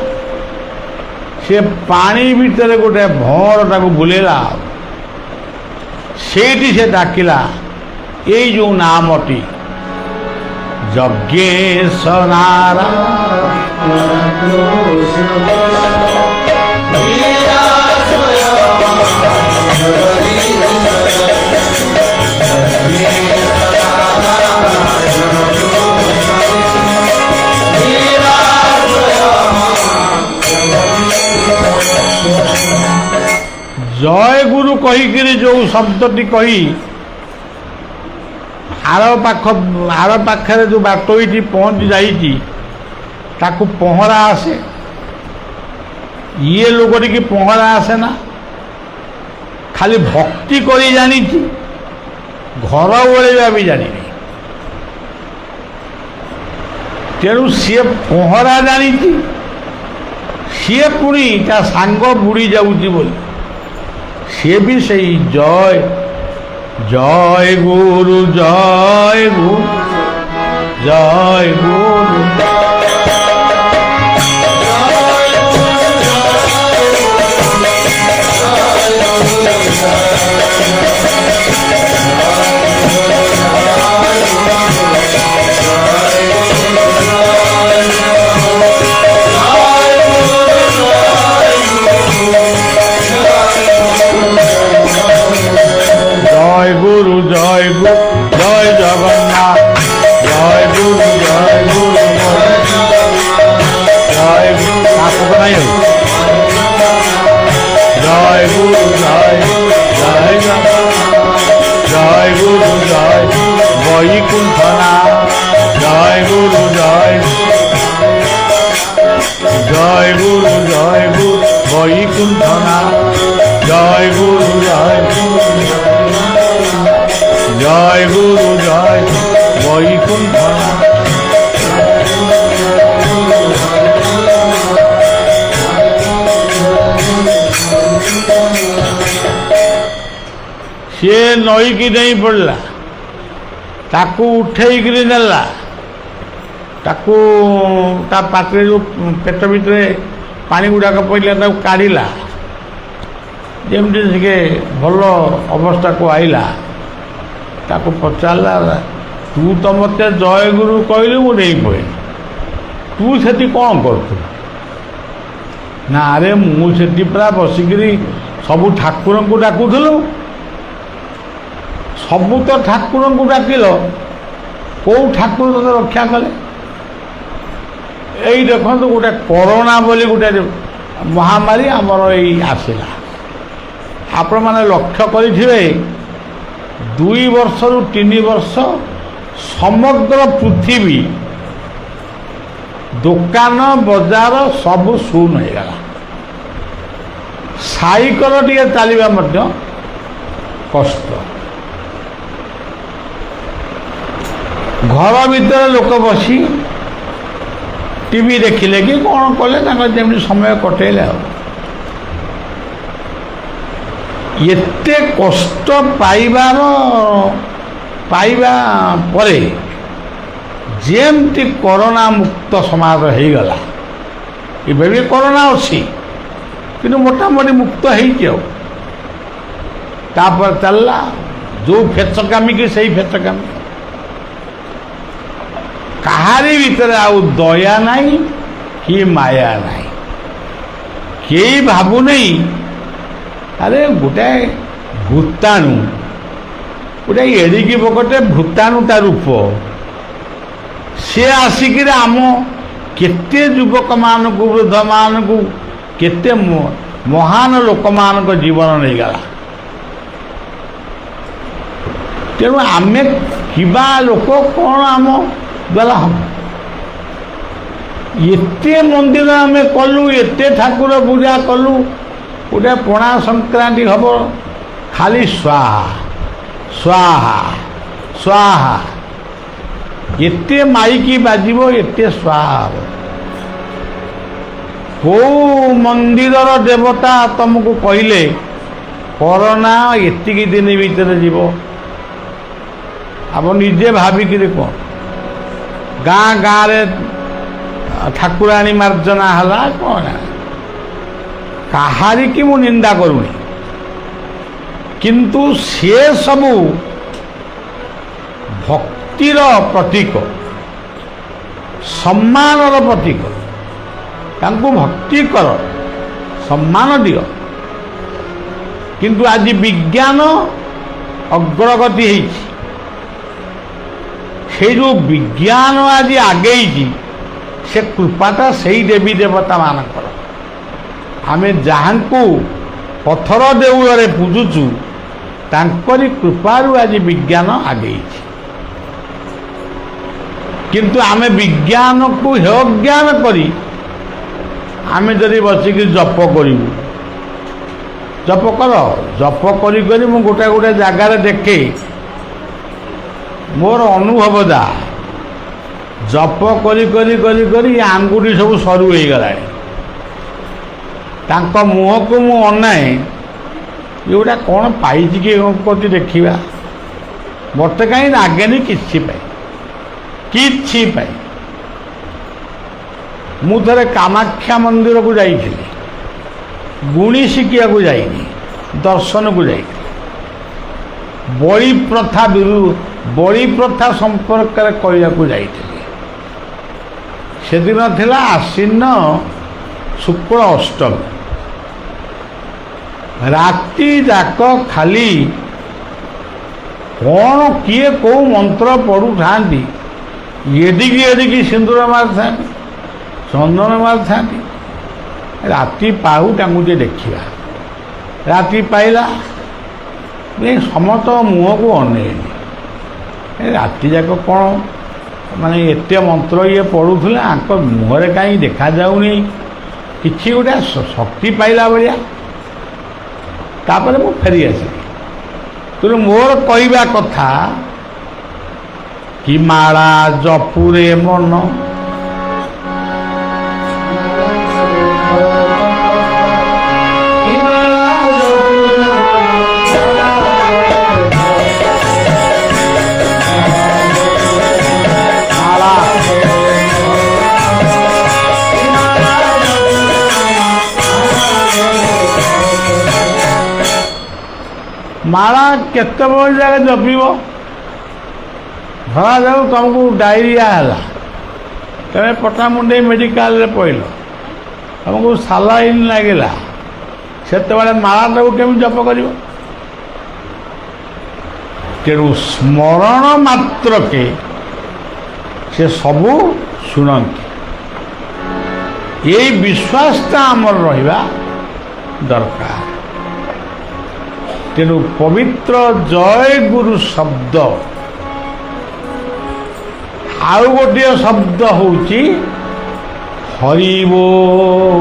ସେ ପାଣି ଭିତରେ ଗୋଟେ ଭଅଁର ତାକୁ ବୁଲେଇଲା, ସେଇଠି ସେ ଡାକିଲା ଏଇ ଯେଉଁ ନାମଟି, ଯଜ୍ଞେଶ ନାରାୟଣ। ଜୟ ଗୁରୁ କହିକିରି ଯେଉଁ ଶବ୍ଦଟି କହି ଆର ପାଖରେ ଯେଉଁ ବାଟୋଇଟି ପହଞ୍ଚି ଯାଇଛି, ତାକୁ ପହଁରା ଆସେ। ଇଏ ଲୋକଟିକି ପହଁରା ଆସେ ନା, ଖାଲି ଭକ୍ତି କରି ଜାଣିଛି, ଘର ଓଳେଇବା ବି ଜାଣିନି। ତେଣୁ ସିଏ ପହଁରା ଜାଣିଛି, ସିଏ ପୁଣି ତା ସାଙ୍ଗ ବୁଡ଼ି ଯାଉଛି ବୋଲି ସିଏ ବି ସେଇ ଜୟ জয় গুরু জয় গুরু জয় গুরু জয় গুরু জয় গুরু জয় জগন্নাথ জয় গুরু জয় গুরু জয় গুরু জয় গুরু জয় জয় জয় গুরু জয় বৈকুণ্ঠনাথ জয় গুরু জয় জয় গুরু বৈকুণ্ঠনাথ জয় গুরু জয় জয় গুরু জয় বৈকুণ্ঠনাথ ସିଏ ନଈକି ଡେଇଁ ପଡ଼ିଲା, ତାକୁ ଉଠେଇକିରି ନେଲା, ତାକୁ ତା ପାଟିରେ ଯେଉଁ ପେଟ ଭିତରେ ପାଣି ଗୁଡ଼ାକ ପଡ଼ିଲା ତାକୁ କାଢ଼ିଲା, ଯେମିତି ଟିକେ ଭଲ ଅବସ୍ଥାକୁ ଆଇଲା। ତାକୁ ପଚାରିଲା, ତୁ ତ ମୋତେ ଜୟଗୁରୁ କହିଲୁ, ମୁଁ ଡେଇଁ ପଡ଼ିଲି, ତୁ ସେଠି କ'ଣ କରୁଥିଲୁ? ନା ଆରେ ମୁଁ ସେଠି ପୁରା ବସିକିରି ସବୁ ଠାକୁରଙ୍କୁ ଡାକୁଥିଲୁ। ସବୁ ତ ଠାକୁରଙ୍କୁ ଡାକିଲ, କେଉଁ ଠାକୁର ତତେ ରକ୍ଷା କଲେ? ଏଇ ଦେଖନ୍ତୁ ଗୋଟେ କରୋନା ବୋଲି ଗୋଟେ ମହାମାରୀ ଆମର ଏଇ ଆସିଲା। ଆପଣମାନେ ଲକ୍ଷ୍ୟ କରିଥିବେ 2 ବର୍ଷରୁ 3 ବର୍ଷ ସମଗ୍ର ପୃଥିବୀ ଦୋକାନ ବଜାର ସବୁ ଶୂନ ହେଇଗଲା। ସାଇକେଲ ଟିକେ ଚାଲିବା ମଧ୍ୟ କଷ୍ଟ। ଘର ଭିତରେ ଲୋକ ବସି ଟିଭି ଦେଖିଲେ କି କ'ଣ କଲେ, ତାଙ୍କର ଯେମିତି ସମୟ କଟେଇଲେ। ଆଉ ଏତେ କଷ୍ଟ ପାଇବା ପରେ ଯେମିତି କରୋନା ମୁକ୍ତ ସମାଜ ହେଇଗଲା। ଏବେ ବି କରୋନା ଅଛି, କିନ୍ତୁ ମୋଟାମୋଟି ମୁକ୍ତ ହେଇଛି। ଆଉ ତାପରେ ଚାଲିଲା ଯେଉଁ ଫେଚକାମୀ କି ସେଇ ଫେଚକାମୀ। କାହାରି ଭିତରେ ଆଉ ଦୟା ନାହିଁ କି ମାୟା ନାହିଁ। କେହି ଭାବୁନେଇ ଆରେ ଗୋଟାଏ ଭୂତାଣୁ, ଗୋଟେ ଏଡ଼ିକି ବକଟେ ଭୂତାଣୁ ତା ରୂପ, ସିଏ ଆସିକିରି ଆମ କେତେ ଯୁବକମାନଙ୍କୁ, ବୃଦ୍ଧମାନଙ୍କୁ, କେତେ ମହାନ ଲୋକମାନଙ୍କ ଜୀବନ ନେଇଗଲା। ତେଣୁ ଆମେ କିବା ଲୋକ କ'ଣ ଆମ ଦ୍ୱାରା ହେବ? ଏତେ ମନ୍ଦିର ଆମେ କଲୁ, ଏତେ ଠାକୁର ପୂଜା କଲୁ, ଗୋଟେ ପଣା ସଂକ୍ରାନ୍ତି ହେବ ଖାଲି ସ୍ୱାହା ସ୍ୱାହା ସ୍ୱାହା। ଏତେ ମାଇକି ବାଜିବ, ଏତେ ସ୍ୱାହା ହେବ। କେଉଁ ମନ୍ଦିରର ଦେବତା ତମକୁ କହିଲେ କରୋନା ଏତିକି ଦିନ ଭିତରେ ଯିବ? ଆପଣ ନିଜେ ଭାବିକିରି କ'ଣ? ଗାଁ ଗାଁରେ ଠାକୁରାଣୀ ମାର୍ଜନା ହେଲା କ'ଣ? କାହାରିକି ମୁଁ ନିନ୍ଦା କରୁନି, କିନ୍ତୁ ସେ ସବୁ ଭକ୍ତିର ପ୍ରତୀକ, ସମ୍ମାନର ପ୍ରତୀକ। ତାଙ୍କୁ ଭକ୍ତି କର, ସମ୍ମାନ ଦିଅ। କିନ୍ତୁ ଆଜି ବିଜ୍ଞାନ ଅଗ୍ରଗତି ହେଇଛି। সেই ଯେଉଁ ବିଜ୍ଞାନ ଆଜି ଆଗେଇଛି, ସେ କୃପାଟା ସେଇ ଦେବୀ ଦେବତାମାନଙ୍କର। ଆମେ ଯାହାଙ୍କୁ ପଥର ଦେଉଳରେ ପୂଜୁଛୁ, ତାଙ୍କରି କୃପାରୁ ଆଜି ବିଜ୍ଞାନ ଆଗେଇଛି। କିନ୍ତୁ ଆମେ ବିଜ୍ଞାନକୁ ହେୟଜ୍ଞାନ କରି ଆମେ ଯଦି ବସିକି ଜପ କରିବୁ, ଜପ କର, ଜପ କରି କରି ମୁଁ ଗୋଟେ ଗୋଟେ ଜାଗାରେ ଦେଖେ, ମୋର ଅନୁଭବ ଯା, ଜପ କରି କରି କରି କରି ଆଙ୍ଗୁଠି ସବୁ ସରୁ ହେଇଗଲାଣି। ତାଙ୍କ ମୁହଁକୁ ମୁଁ ଅନାଏ, ଏଗୁଡ଼ା କ'ଣ ପାଇଛି କି କହୁଛି ଦେଖିବା। ମୋତେ କାହିଁ ଲାଗେନି କିଛି ପାଇଁ। ମୁଁ ଥରେ କାମାକ୍ଷା ମନ୍ଦିରକୁ ଯାଇଥିଲି, ଗୁଣି ଶିଖିବାକୁ ଯାଇନି, ଦର୍ଶନକୁ ଯାଇଥିଲି। ବଳି ପ୍ରଥା ସମ୍ପର୍କରେ କହିବାକୁ ଯାଇଥିଲି। ସେଦିନ ଥିଲା ଆଶ୍ୱିନ ଶୁକ୍ଳ ଅଷ୍ଟମୀ। ରାତି ଯାକ ଖାଲି କ'ଣ କିଏ କେଉଁ ମନ୍ତ୍ର ପଢ଼ୁଥାନ୍ତି, ଏଡ଼ିକି ସିନ୍ଦୁର ମାରିଥାନ୍ତି, ଚନ୍ଦନ ମାରିଥାନ୍ତି। ରାତି ପାହୁ ତାଙ୍କୁ ଟିକେ ଦେଖିବା। ରାତି ପାଇଲା, ସମସ୍ତ ମୁହଁକୁ ଅନେଇଲି। ରାତି ଯାକ କ'ଣ ମାନେ ଏତେ ମନ୍ତ୍ର ଇଏ ପଢ଼ୁଥିଲେ, ଆଙ୍କ ମୁହଁରେ କାହିଁ ଦେଖାଯାଉନି କିଛି ଗୋଟେ ଶକ୍ତି ପାଇଲା ଭଳିଆ। ତାପରେ ମୁଁ ଫେରି ଆସିଲି। କିନ୍ତୁ ମୋର କହିବା କଥା କି ମାଳା ଜପୁରେ ମନ, ମାଳା କେତେବେଳେ ଜାଗା ଜପିବ? ଧରାଯାଉ ତୁମକୁ ଡାଇରିଆ ହେଲା, ତମେ ପଟାମୁଣ୍ଡେଇ ମେଡ଼ିକାଲରେ ପଡ଼ିଲ, ତୁମକୁ ସାଲାଇନ୍ ଲାଗିଲା, ସେତେବେଳେ ମାଳାଟାକୁ କେମିତି ଜପ କରିବ? ତେଣୁ ସ୍ମରଣ ମାତ୍ରକେ ସେ ସବୁ ଶୁଣନ୍ତି। ଏଇ ବିଶ୍ୱାସଟା ଆମର ରହିବା ଦରକାର। ତେଣୁ ପବିତ୍ର ଜୟ ଗୁରୁ ଶବ୍ଦ, ଆଉ ଗୋଟିଏ ଶବ୍ଦ ହେଉଛି ହରିବୋଲ।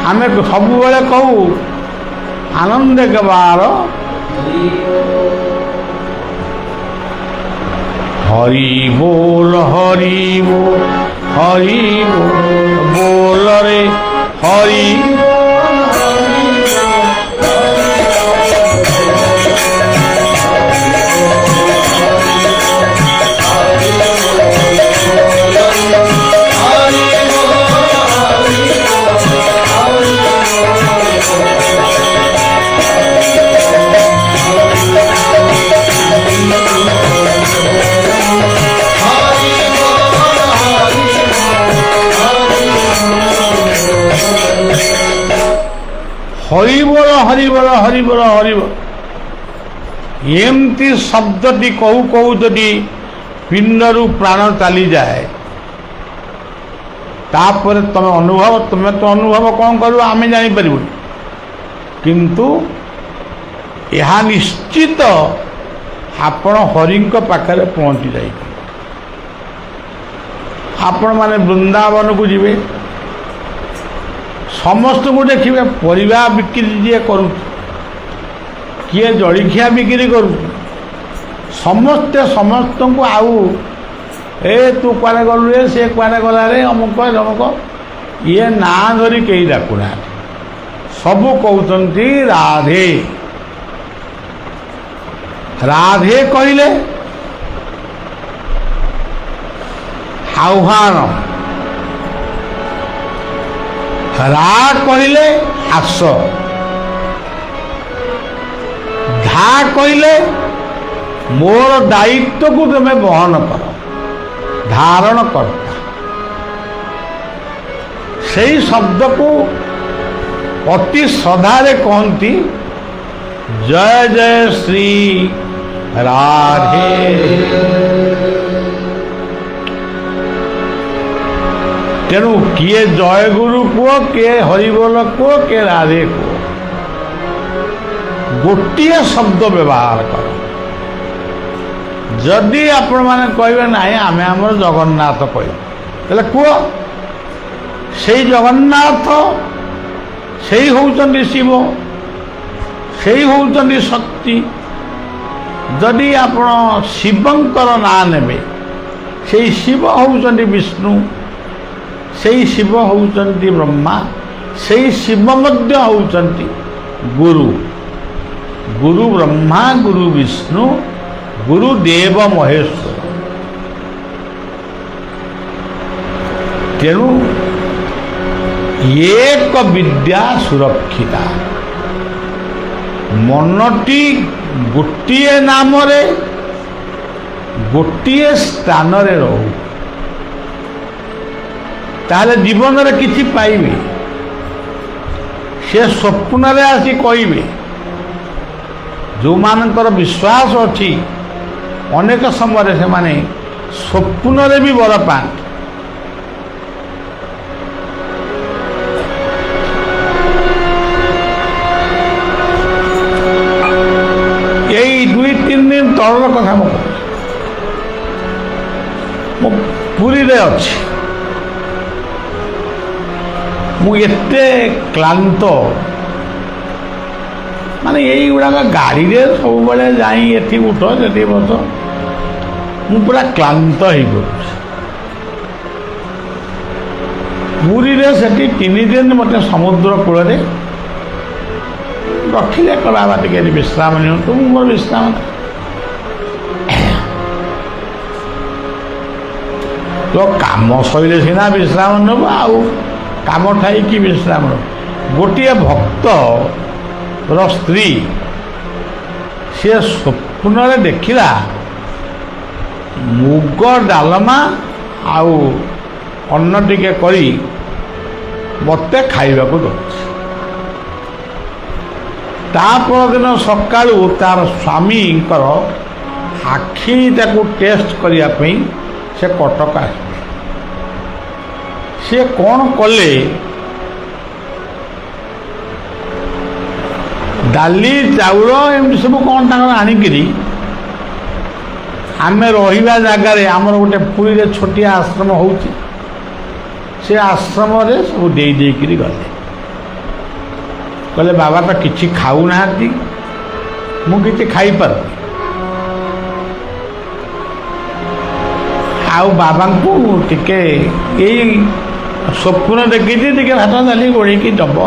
ଆମେ ସବୁବେଳେ କହୁ ଆନନ୍ଦ କେବାର ହରିବୋଲ ହରିବୋଲ ହରିବୋଲ ବୋଲରେ ହରି ହରିବୋଲ ହରିବୋଲ ହରିବୋଲ ହରିବୋଲ ଏମିତି ଶବ୍ଦଟି କହୁ କହୁ ଯଦି ପିଣ୍ଡରୁ ପ୍ରାଣ ଚାଲିଯାଏ, ତାପରେ ତୁମେ ତ ଅନୁଭବ କ'ଣ କରିବ ଆମେ ଜାଣିପାରିବୁନି। କିନ୍ତୁ ଏହା ନିଶ୍ଚିତ ଆପଣ ହରିଙ୍କ ପାଖରେ ପହଞ୍ଚି ଯାଇପାରିବେ। ଆପଣମାନେ ବୃନ୍ଦାବନକୁ ଯିବେ, ସମସ୍ତଙ୍କୁ ଦେଖିବେ ପରିବା ବିକ୍ରି ଯିଏ କରୁଛି, କିଏ ଜଳଖିଆ ବିକ୍ରି କରୁଛି, ସମସ୍ତେ ସମସ୍ତଙ୍କୁ ଆଉ ତୁ କୁଆଡ଼େ ଗଲୁ ରେ, ସେ କୁଆଡ଼େ ଗଲା ରେ, ଅମୁକ ଜମୁକ ଇଏ ନାଁ ଧରି କେହି ଡାକୁନାହାନ୍ତି। ସବୁ କହୁଛନ୍ତି ରାଧେ। ରାଧେ କହିଲେ ଆହ୍ୱାନ, ରା କହିଲେ ଆସ, ଧା କହିଲେ ମୋର ଦାୟିତ୍ୱକୁ ତୁମେ ବହନ କର, ଧାରଣ କର୍ତ୍ତା। ସେଇ ଶବ୍ଦକୁ ଅତି ଶ୍ରଦ୍ଧାରେ କହନ୍ତି ଜୟ ଜୟ ଶ୍ରୀ ରାଧେ। ତେଣୁ କିଏ ଜୟଗୁରୁ କୁହ, କିଏ ହରିବୋଲ କୁହ, କିଏ ରାଧେ କୁହ, ଗୋଟିଏ ଶବ୍ଦ ବ୍ୟବହାର କର। ଯଦି ଆପଣମାନେ କହିବେ ନାହିଁ ଆମେ ଆମର ଜଗନ୍ନାଥ କହିବୁ, ତାହେଲେ କୁହ। ସେଇ ଜଗନ୍ନାଥ, ସେଇ ହେଉଛନ୍ତି ଶିବ, ସେଇ ହେଉଛନ୍ତି ଶକ୍ତି। ଯଦି ଆପଣ ଶିବଙ୍କର ନାଁ ନେବେ, ସେଇ ଶିବ ହେଉଛନ୍ତି ବିଷ୍ଣୁ, ସେଇ ଶିବ ହେଉଛନ୍ତି ବ୍ରହ୍ମା, ସେଇ ଶିବ ମଧ୍ୟ ହେଉଛନ୍ତି ଗୁରୁ। ଗୁରୁ ବ୍ରହ୍ମା ଗୁରୁ ବିଷ୍ଣୁ ଗୁରୁ ଦେବ ମହେଶ୍ୱର। ତେଣୁ ଏକ ବିଦ୍ୟା ସୁରକ୍ଷିତା। ମନଟି ଗୋଟିଏ ନାମରେ ଗୋଟିଏ ସ୍ଥାନରେ ରହୁ, ତାହେଲେ ଜୀବନରେ କିଛି ପାଇବେ। ସେ ସ୍ୱପ୍ନରେ ଆସି କହିବେ। ଯେଉଁମାନଙ୍କର ବିଶ୍ୱାସ ଅଛି ଅନେକ ସମୟରେ ସେମାନେ ସ୍ୱପ୍ନରେ ବି ବର ପାଆନ୍ତି। ଏଇ 2-3 ଦିନ ତଳର କଥା ମୁଁ କହୁଛି। ମୁଁ ପୁରୀରେ ଅଛି। ମୁଁ ଏତେ କ୍ଳାନ୍ତ, ମାନେ ଏଇଗୁଡ଼ାକ ଗାଡ଼ିରେ ସବୁବେଳେ ଯାଇ ଏଠି ଉଠ ସେଠି ବସ, ମୁଁ ପୁରା କ୍ଳାନ୍ତ ହେଇପଡ଼ୁଛି। ପୁରୀରେ ସେଠି 3 ଦିନ ମୋତେ ସମୁଦ୍ର କୂଳରେ ରଖିଲେ, ବାବା ଟିକେ ବିଶ୍ରାମ ନିଅନ୍ତୁ। ମୁଁ ମୋର ବିଶ୍ରାମ ତ କାମ ସଇଲେ ସିନା ବିଶ୍ରାମ ନେବ, ଆଉ କାମ ଥାଇକି ବିଶ୍ରାମ ନେବ। ଗୋଟିଏ ଭକ୍ତର ସ୍ତ୍ରୀ ସେ ସ୍ୱପ୍ନରେ ଦେଖିଲା ମୁଗ ଡାଲମା ଆଉ ଅନ୍ନ ଟିକେ କରି ମୋତେ ଖାଇବାକୁ ଦେଉଛି। ତା ପରଦିନ ସକାଳୁ ତାର ସ୍ୱାମୀଙ୍କର ଆଖି ତାକୁ ଟେଷ୍ଟ କରିବା ପାଇଁ ସେ କଟକ ଆସିଲେ। ସେ କ'ଣ କଲେ, ଡାଲି ଚାଉଳ ଏମିତି ସବୁ କ'ଣ ତାଙ୍କର ଆଣିକିରି ଆମେ ରହିବା ଜାଗାରେ, ଆମର ଗୋଟେ ପୁରୀରେ ଛୋଟିଆ ଆଶ୍ରମ ହେଉଛି, ସେ ଆଶ୍ରମରେ ସବୁ ଦେଇକିରି ଗଲେ। କହିଲେ ବାବା ତ କିଛି ଖାଉନାହାନ୍ତି, ମୁଁ କିଛି ଖାଇପାରୁନି, ଆଉ ବାବାଙ୍କୁ ଟିକେ ଏଇ ସ୍ୱପ୍ନ ଦେଖିଛି, ଟିକେ ଭାତ ଡାଲି ଗୋଳେଇକି ଦେବ।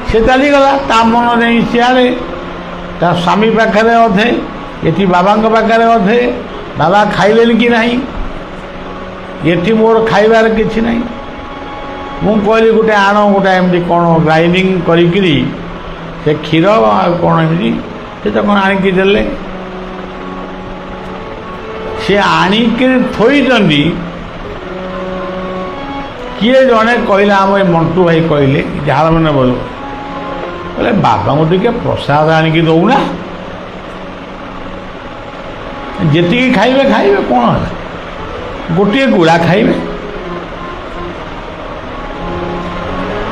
ସେ ଚାଲିଗଲା। ତା ମନ ନେଇ ସିଆଡ଼େ ତା ସ୍ୱାମୀ ପାଖରେ ଅଧେ, ଏଠି ବାବାଙ୍କ ପାଖରେ ଅଧେ। ବାବା ଖାଇଲେନି କି ନାହିଁ, ଏଠି ମୋର ଖାଇବାର କିଛି ନାହିଁ। ମୁଁ କହିଲି ଗୋଟେ ଆଣ, ଗୋଟେ ଏମିତି କ'ଣ ଗ୍ରାଇଣ୍ଡିଙ୍ଗ କରିକିରି ସେ କ୍ଷୀର ଆଉ କ'ଣ ଏମିତି ସେ ତ କ'ଣ ଆଣିକି ଦେଲେ। ସେ ଆଣିକିରି ଥୋଇଛନ୍ତି। କିଏ ଜଣେ କହିଲା, ଆମ ଏ ମଣ୍ଟୁ ଭାଇ କହିଲେ, ଯାହାର ମାନେ ବୋଲ, କହିଲେ ବାବାଙ୍କୁ ଟିକେ ପ୍ରସାଦ ଆଣିକି ଦେଉନା, ଯେତିକି ଖାଇବେ ଖାଇବେ, କ'ଣ ହେଲା, ଗୋଟିଏ ଗୁଳା ଖାଇବେ।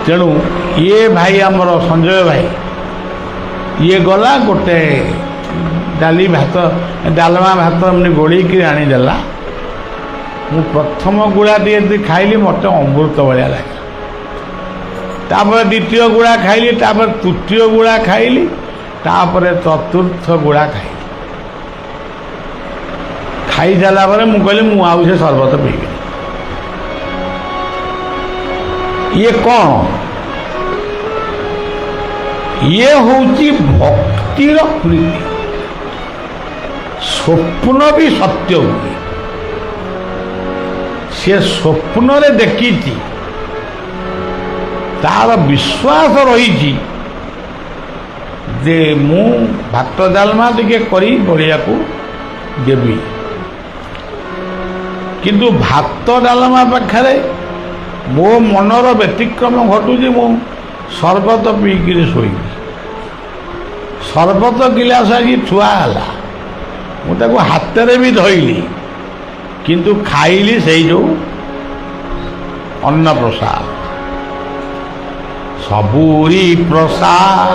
ତେଣୁ ଇଏ ଭାଇ ଆମର ସଞ୍ଜୟ ଭାଇ, ଇଏ ଗଲା ଗୋଟେ ଡାଲି ଭାତ ଡାଲମା ଭାତ ଏମିତି ଗୋଳେଇକି ଆଣିଦେଲା। ମୁଁ ପ୍ରଥମ ଗୁଳାଟି ଯଦି ଖାଇଲି ମୋତେ ଅମୃତ ଭଳିଆ ଲାଗିଲା। ତାପରେ ଦ୍ୱିତୀୟ ଗୁଳା ଖାଇଲି, ତାପରେ ତୃତୀୟ ଗୁଳା ଖାଇଲି, ତାପରେ ଚତୁର୍ଥ ଗୁଳା ଖାଇଲି। ଖାଇସାରିଲା ପରେ ମୁଁ କହିଲି ମୁଁ ଆଉ ସେ ସର୍ବତ ପିଇବିନି। ଇଏ କ'ଣ? ଇଏ ହେଉଛି ଭକ୍ତିର ପ୍ରୀତି। ସ୍ୱପ୍ନ ବି ସତ୍ୟ ହୁଏ। ସେ ସ୍ୱପ୍ନରେ ଦେଖିଛି, ତାର ବିଶ୍ୱାସ ରହିଛି ଯେ ମୁଁ ଭାତ ଡାଲମା ଟିକେ କରି ବଳିବାକୁ ଦେବି, କିନ୍ତୁ ଭାତ ଡାଲମା ପାଖରେ ମୋ ମନର ବ୍ୟତିକ୍ରମ ଘଟୁଛି। ମୁଁ ସର୍ବତ ପିଇକିରି ଶୋଇବି। ସର୍ବତ ଗିଲାସ ଆଜି ଥୁଆ ହେଲା, ମୁଁ ତାକୁ ହାତରେ ବି ଧଇଲି, କିନ୍ତୁ ଖାଇଲି ସେଇ ଯେଉଁ ଅନ୍ନପ୍ରସାଦ। ସବୁରି ପ୍ରସାଦ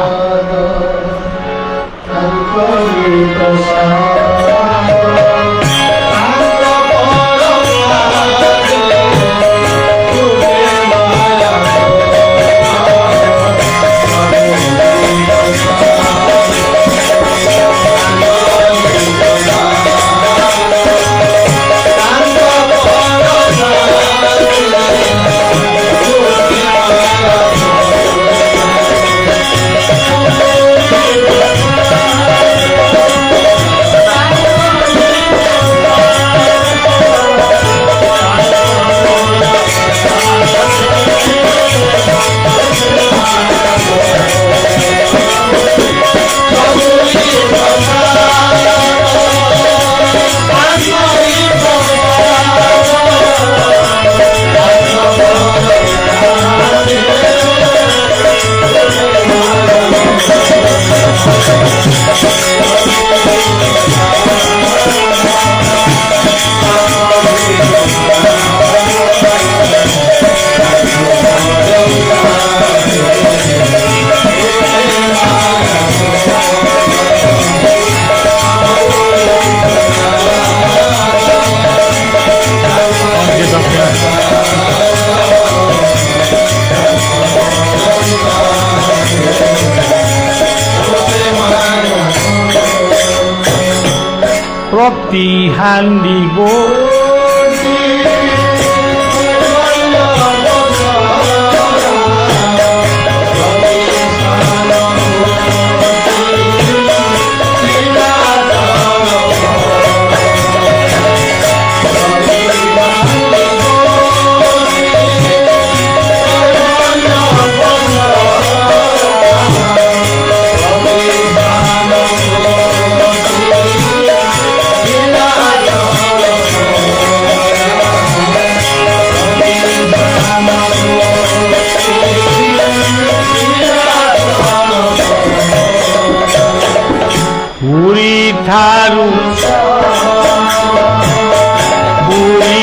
ପ୍ରତିହାଣ୍ଡି ଗୋ ପୁରୀ ଠାରୁ ପୁରୀ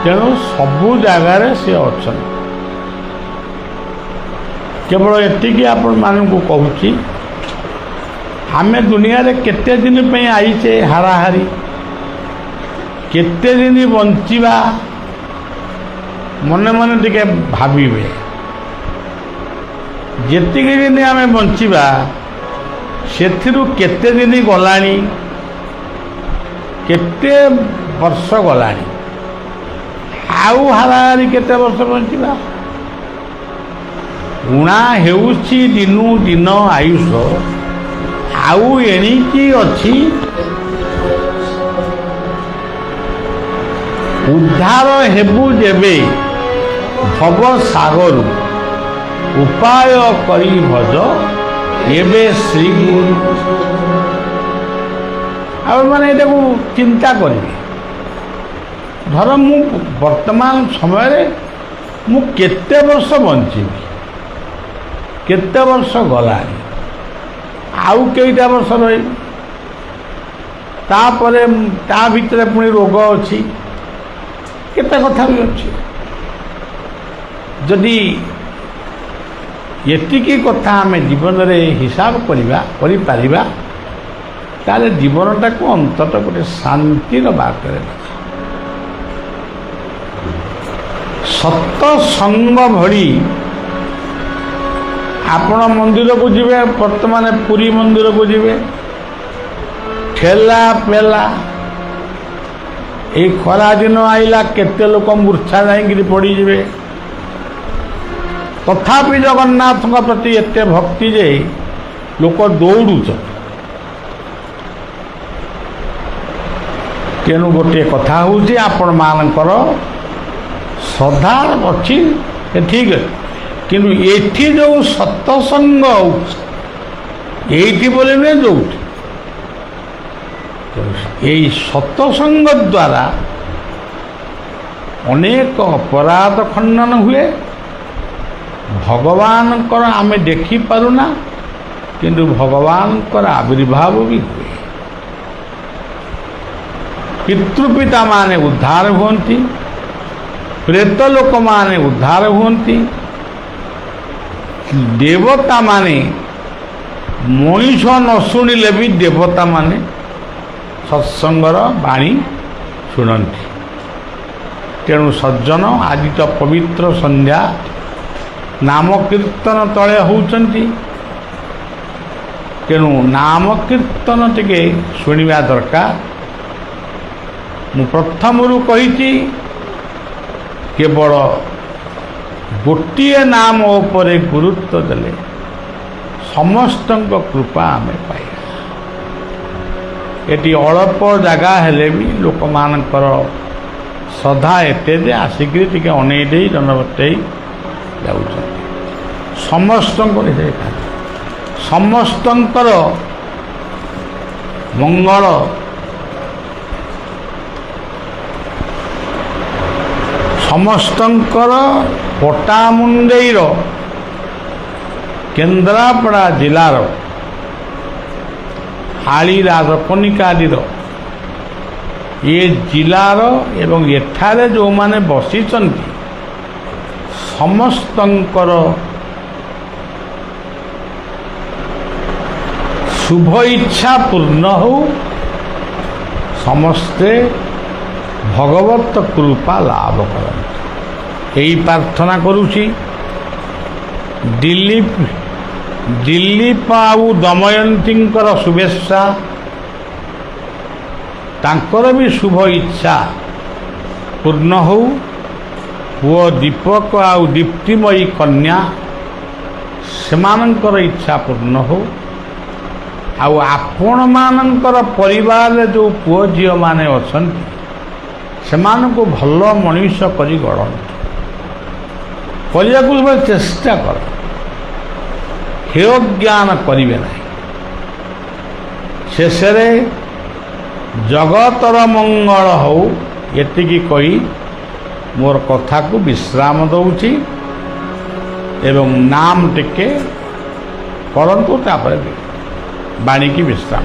ତେଣୁ ସବୁ ଜାଗାରେ ସେ ଅଛନ୍ତି। କେବଳ ଏତିକି ଆପଣମାନଙ୍କୁ କହୁଛି, ଆମେ ଦୁନିଆରେ କେତେ ଦିନ ପାଇଁ ଆଇଛେ ହାରାହାରି, କେତେ ଦିନ ବଞ୍ଚିବା ମନେ ମନେ ଟିକେ ଭାବିବେ। ଯେତିକି ଦିନ ଆମେ ବଞ୍ଚିବା ସେଥିରୁ କେତେ ଦିନ ଗଲାଣି, କେତେ ବର୍ଷ ଗଲାଣି, ଆଉ ହାରାହାରି କେତେ ବର୍ଷ ବଞ୍ଚିବା। ଉଣା ହେଉଛି ଦିନୁ ଦିନ ଆୟୁଷ, ଆଉ ଏଣିକି ଅଛି ଉଦ୍ଧାର ହେବୁ ଯେବେ ଭବ ସାଗରୁ, ଉପାୟ କରି ଭଜ ଏବେ ଶ୍ରୀଗୁରୁ। ଆଉ ମାନେ ଏଟାକୁ ଚିନ୍ତା କରିବେ। ଧର ମୁଁ ବର୍ତ୍ତମାନ ସମୟରେ ମୁଁ କେତେ ବର୍ଷ ବଞ୍ଚିବି, କେତେ ବର୍ଷ ଗଲାଣି, ଆଉ କେଇଟା ବର୍ଷ ରହିବି, ତାପରେ ତା ଭିତରେ ପୁଣି ରୋଗ ଅଛି, କେତେ କଥା ବି ଅଛି। ଯଦି ଏତିକି କଥା ଆମେ ଜୀବନରେ ହିସାବ କରିପାରିବା, ତାହେଲେ ଜୀବନଟାକୁ ଅନ୍ତତଃ ଗୋଟେ ଶାନ୍ତିର ବାଟରେ ସତସଙ୍ଗ ଭଳି ଆପଣ ମନ୍ଦିରକୁ ଯିବେ, ବର୍ତ୍ତମାନ ପୁରୀ ମନ୍ଦିରକୁ ଯିବେ, ଠେଲା ପେଲା, ଏଇ ଖରା ଦିନ ଆଇଲା କେତେ ଲୋକ ମୂର୍ଚ୍ଛା ଯାଇକିରି ପଡ଼ିଯିବେ। ତଥାପି ଜଗନ୍ନାଥଙ୍କ ପ୍ରତି ଏତେ ଭକ୍ତି ଯେ ଲୋକ ଦୌଡ଼ୁଛନ୍ତି। ତେଣୁ ଗୋଟିଏ କଥା ହେଉଛି, ଆପଣମାନଙ୍କର ଶ୍ରଦ୍ଧା ଅଛି ଠିକ୍ ଅଛି, କିନ୍ତୁ ଏଠି ଯେଉଁ ସତସଙ୍ଗ ହେଉଛି, ଏଇଠି ବୋଲି ନୁହେଁ ଯୋଉଠି, ଏଇ ସତସଙ୍ଗ ଦ୍ୱାରା ଅନେକ ଅପରାଧ ଖଣ୍ଡନ ହୁଏ। ଭଗବାନଙ୍କର ଆମେ ଦେଖିପାରୁନା, କିନ୍ତୁ ଭଗବାନଙ୍କର ଆବିର୍ଭାବ ବି ହୁଏ। ପିତୃପିତାମାନେ ଉଦ୍ଧାର ହୁଅନ୍ତି, ପ୍ରେତ ଲୋକମାନେ ଉଦ୍ଧାର ହୁଅନ୍ତି, ଦେବତାମାନେ ମଣିଷ ନ ଶୁଣିଲେ ବି ଦେବତାମାନେ ସତ୍ସଙ୍ଗର ବାଣୀ ଶୁଣନ୍ତି। ତେଣୁ ସଜ୍ଜନ, ଆଜି ତ ପବିତ୍ର ସନ୍ଧ୍ୟା, ନାମ କୀର୍ତ୍ତନ ତଳେ ହେଉଛନ୍ତି, ତେଣୁ ନାମ କୀର୍ତ୍ତନ ଟିକେ ଶୁଣିବା ଦରକାର। ମୁଁ ପ୍ରଥମରୁ କହିଛି, କେବଳ ଗୋଟିଏ ନାମ ଉପରେ ଗୁରୁତ୍ୱ ଦେଲେ ସମସ୍ତଙ୍କ କୃପା ଆମେ ପାଇବା। ଏଠି ଅଳ୍ପ ଜାଗା ହେଲେ ବି ଲୋକମାନଙ୍କର ଶ୍ରଦ୍ଧା ଏତେ ଯେ ଆସିକିରି ଟିକେ ଅନେଇ ଦେଇ ଦଣ୍ଡବତେଇ ଯାଉଛନ୍ତି। ସମସ୍ତଙ୍କର ସମସ୍ତଙ୍କର ମଙ୍ଗଳ ସମସ୍ତଙ୍କର ପଟ୍ଟାମୁଣ୍ଡେଇର କେନ୍ଦ୍ରାପଡ଼ା ଜିଲ୍ଲାର ଆଳି ରାଜକନିକାରୀର ଏ ଜିଲ୍ଲାର ଏବଂ ଏଠାରେ ଯେଉଁମାନେ ବସିଛନ୍ତି ସମସ୍ତଙ୍କର ଶୁଭ ଇଚ୍ଛା ପୂର୍ଣ୍ଣ ହେଉ, ସମସ୍ତେ ଭଗବତ କୃପା ଲାଭ କରନ୍ତି। ଏହି ପ୍ରାର୍ଥନା କରୁଛି। ଦିଲ୍ଲୀପ ଆଉ ଦମୟନ୍ତୀଙ୍କର ଶୁଭେଚ୍ଛା, ତାଙ୍କର ବି ଶୁଭ ଇଚ୍ଛା ପୂର୍ଣ୍ଣ ହେଉ। ପୁଅ ଦୀପକ ଆଉ ଦୀପ୍ତିମୟୀ କନ୍ୟା, ସେମାନଙ୍କର ଇଚ୍ଛା ପୂର୍ଣ୍ଣ ହେଉ। ଆଉ ଆପଣମାନଙ୍କର ପରିବାରରେ ଯେଉଁ ପୁଅ ଝିଅମାନେ ଅଛନ୍ତି ସେମାନଙ୍କୁ ଭଲ ମଣିଷ କରି ଗଢ଼ନ୍ତୁ, କରିବାକୁ ଚେଷ୍ଟା କର, ହେୟ ଜ୍ଞାନ କରିବେ ନାହିଁ। ଶେଷରେ ଜଗତର ମଙ୍ଗଳ ହେଉ, ଏତିକି କହି ମୋର କଥାକୁ ବିଶ୍ରାମ ଦେଉଛି ଏବଂ ନାମ ଟିକେ କରନ୍ତୁ, ତାପରେ ବାଣୀକି ବିଶ୍ରାମ।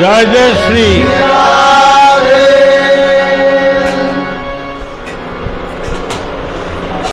जय जय श्री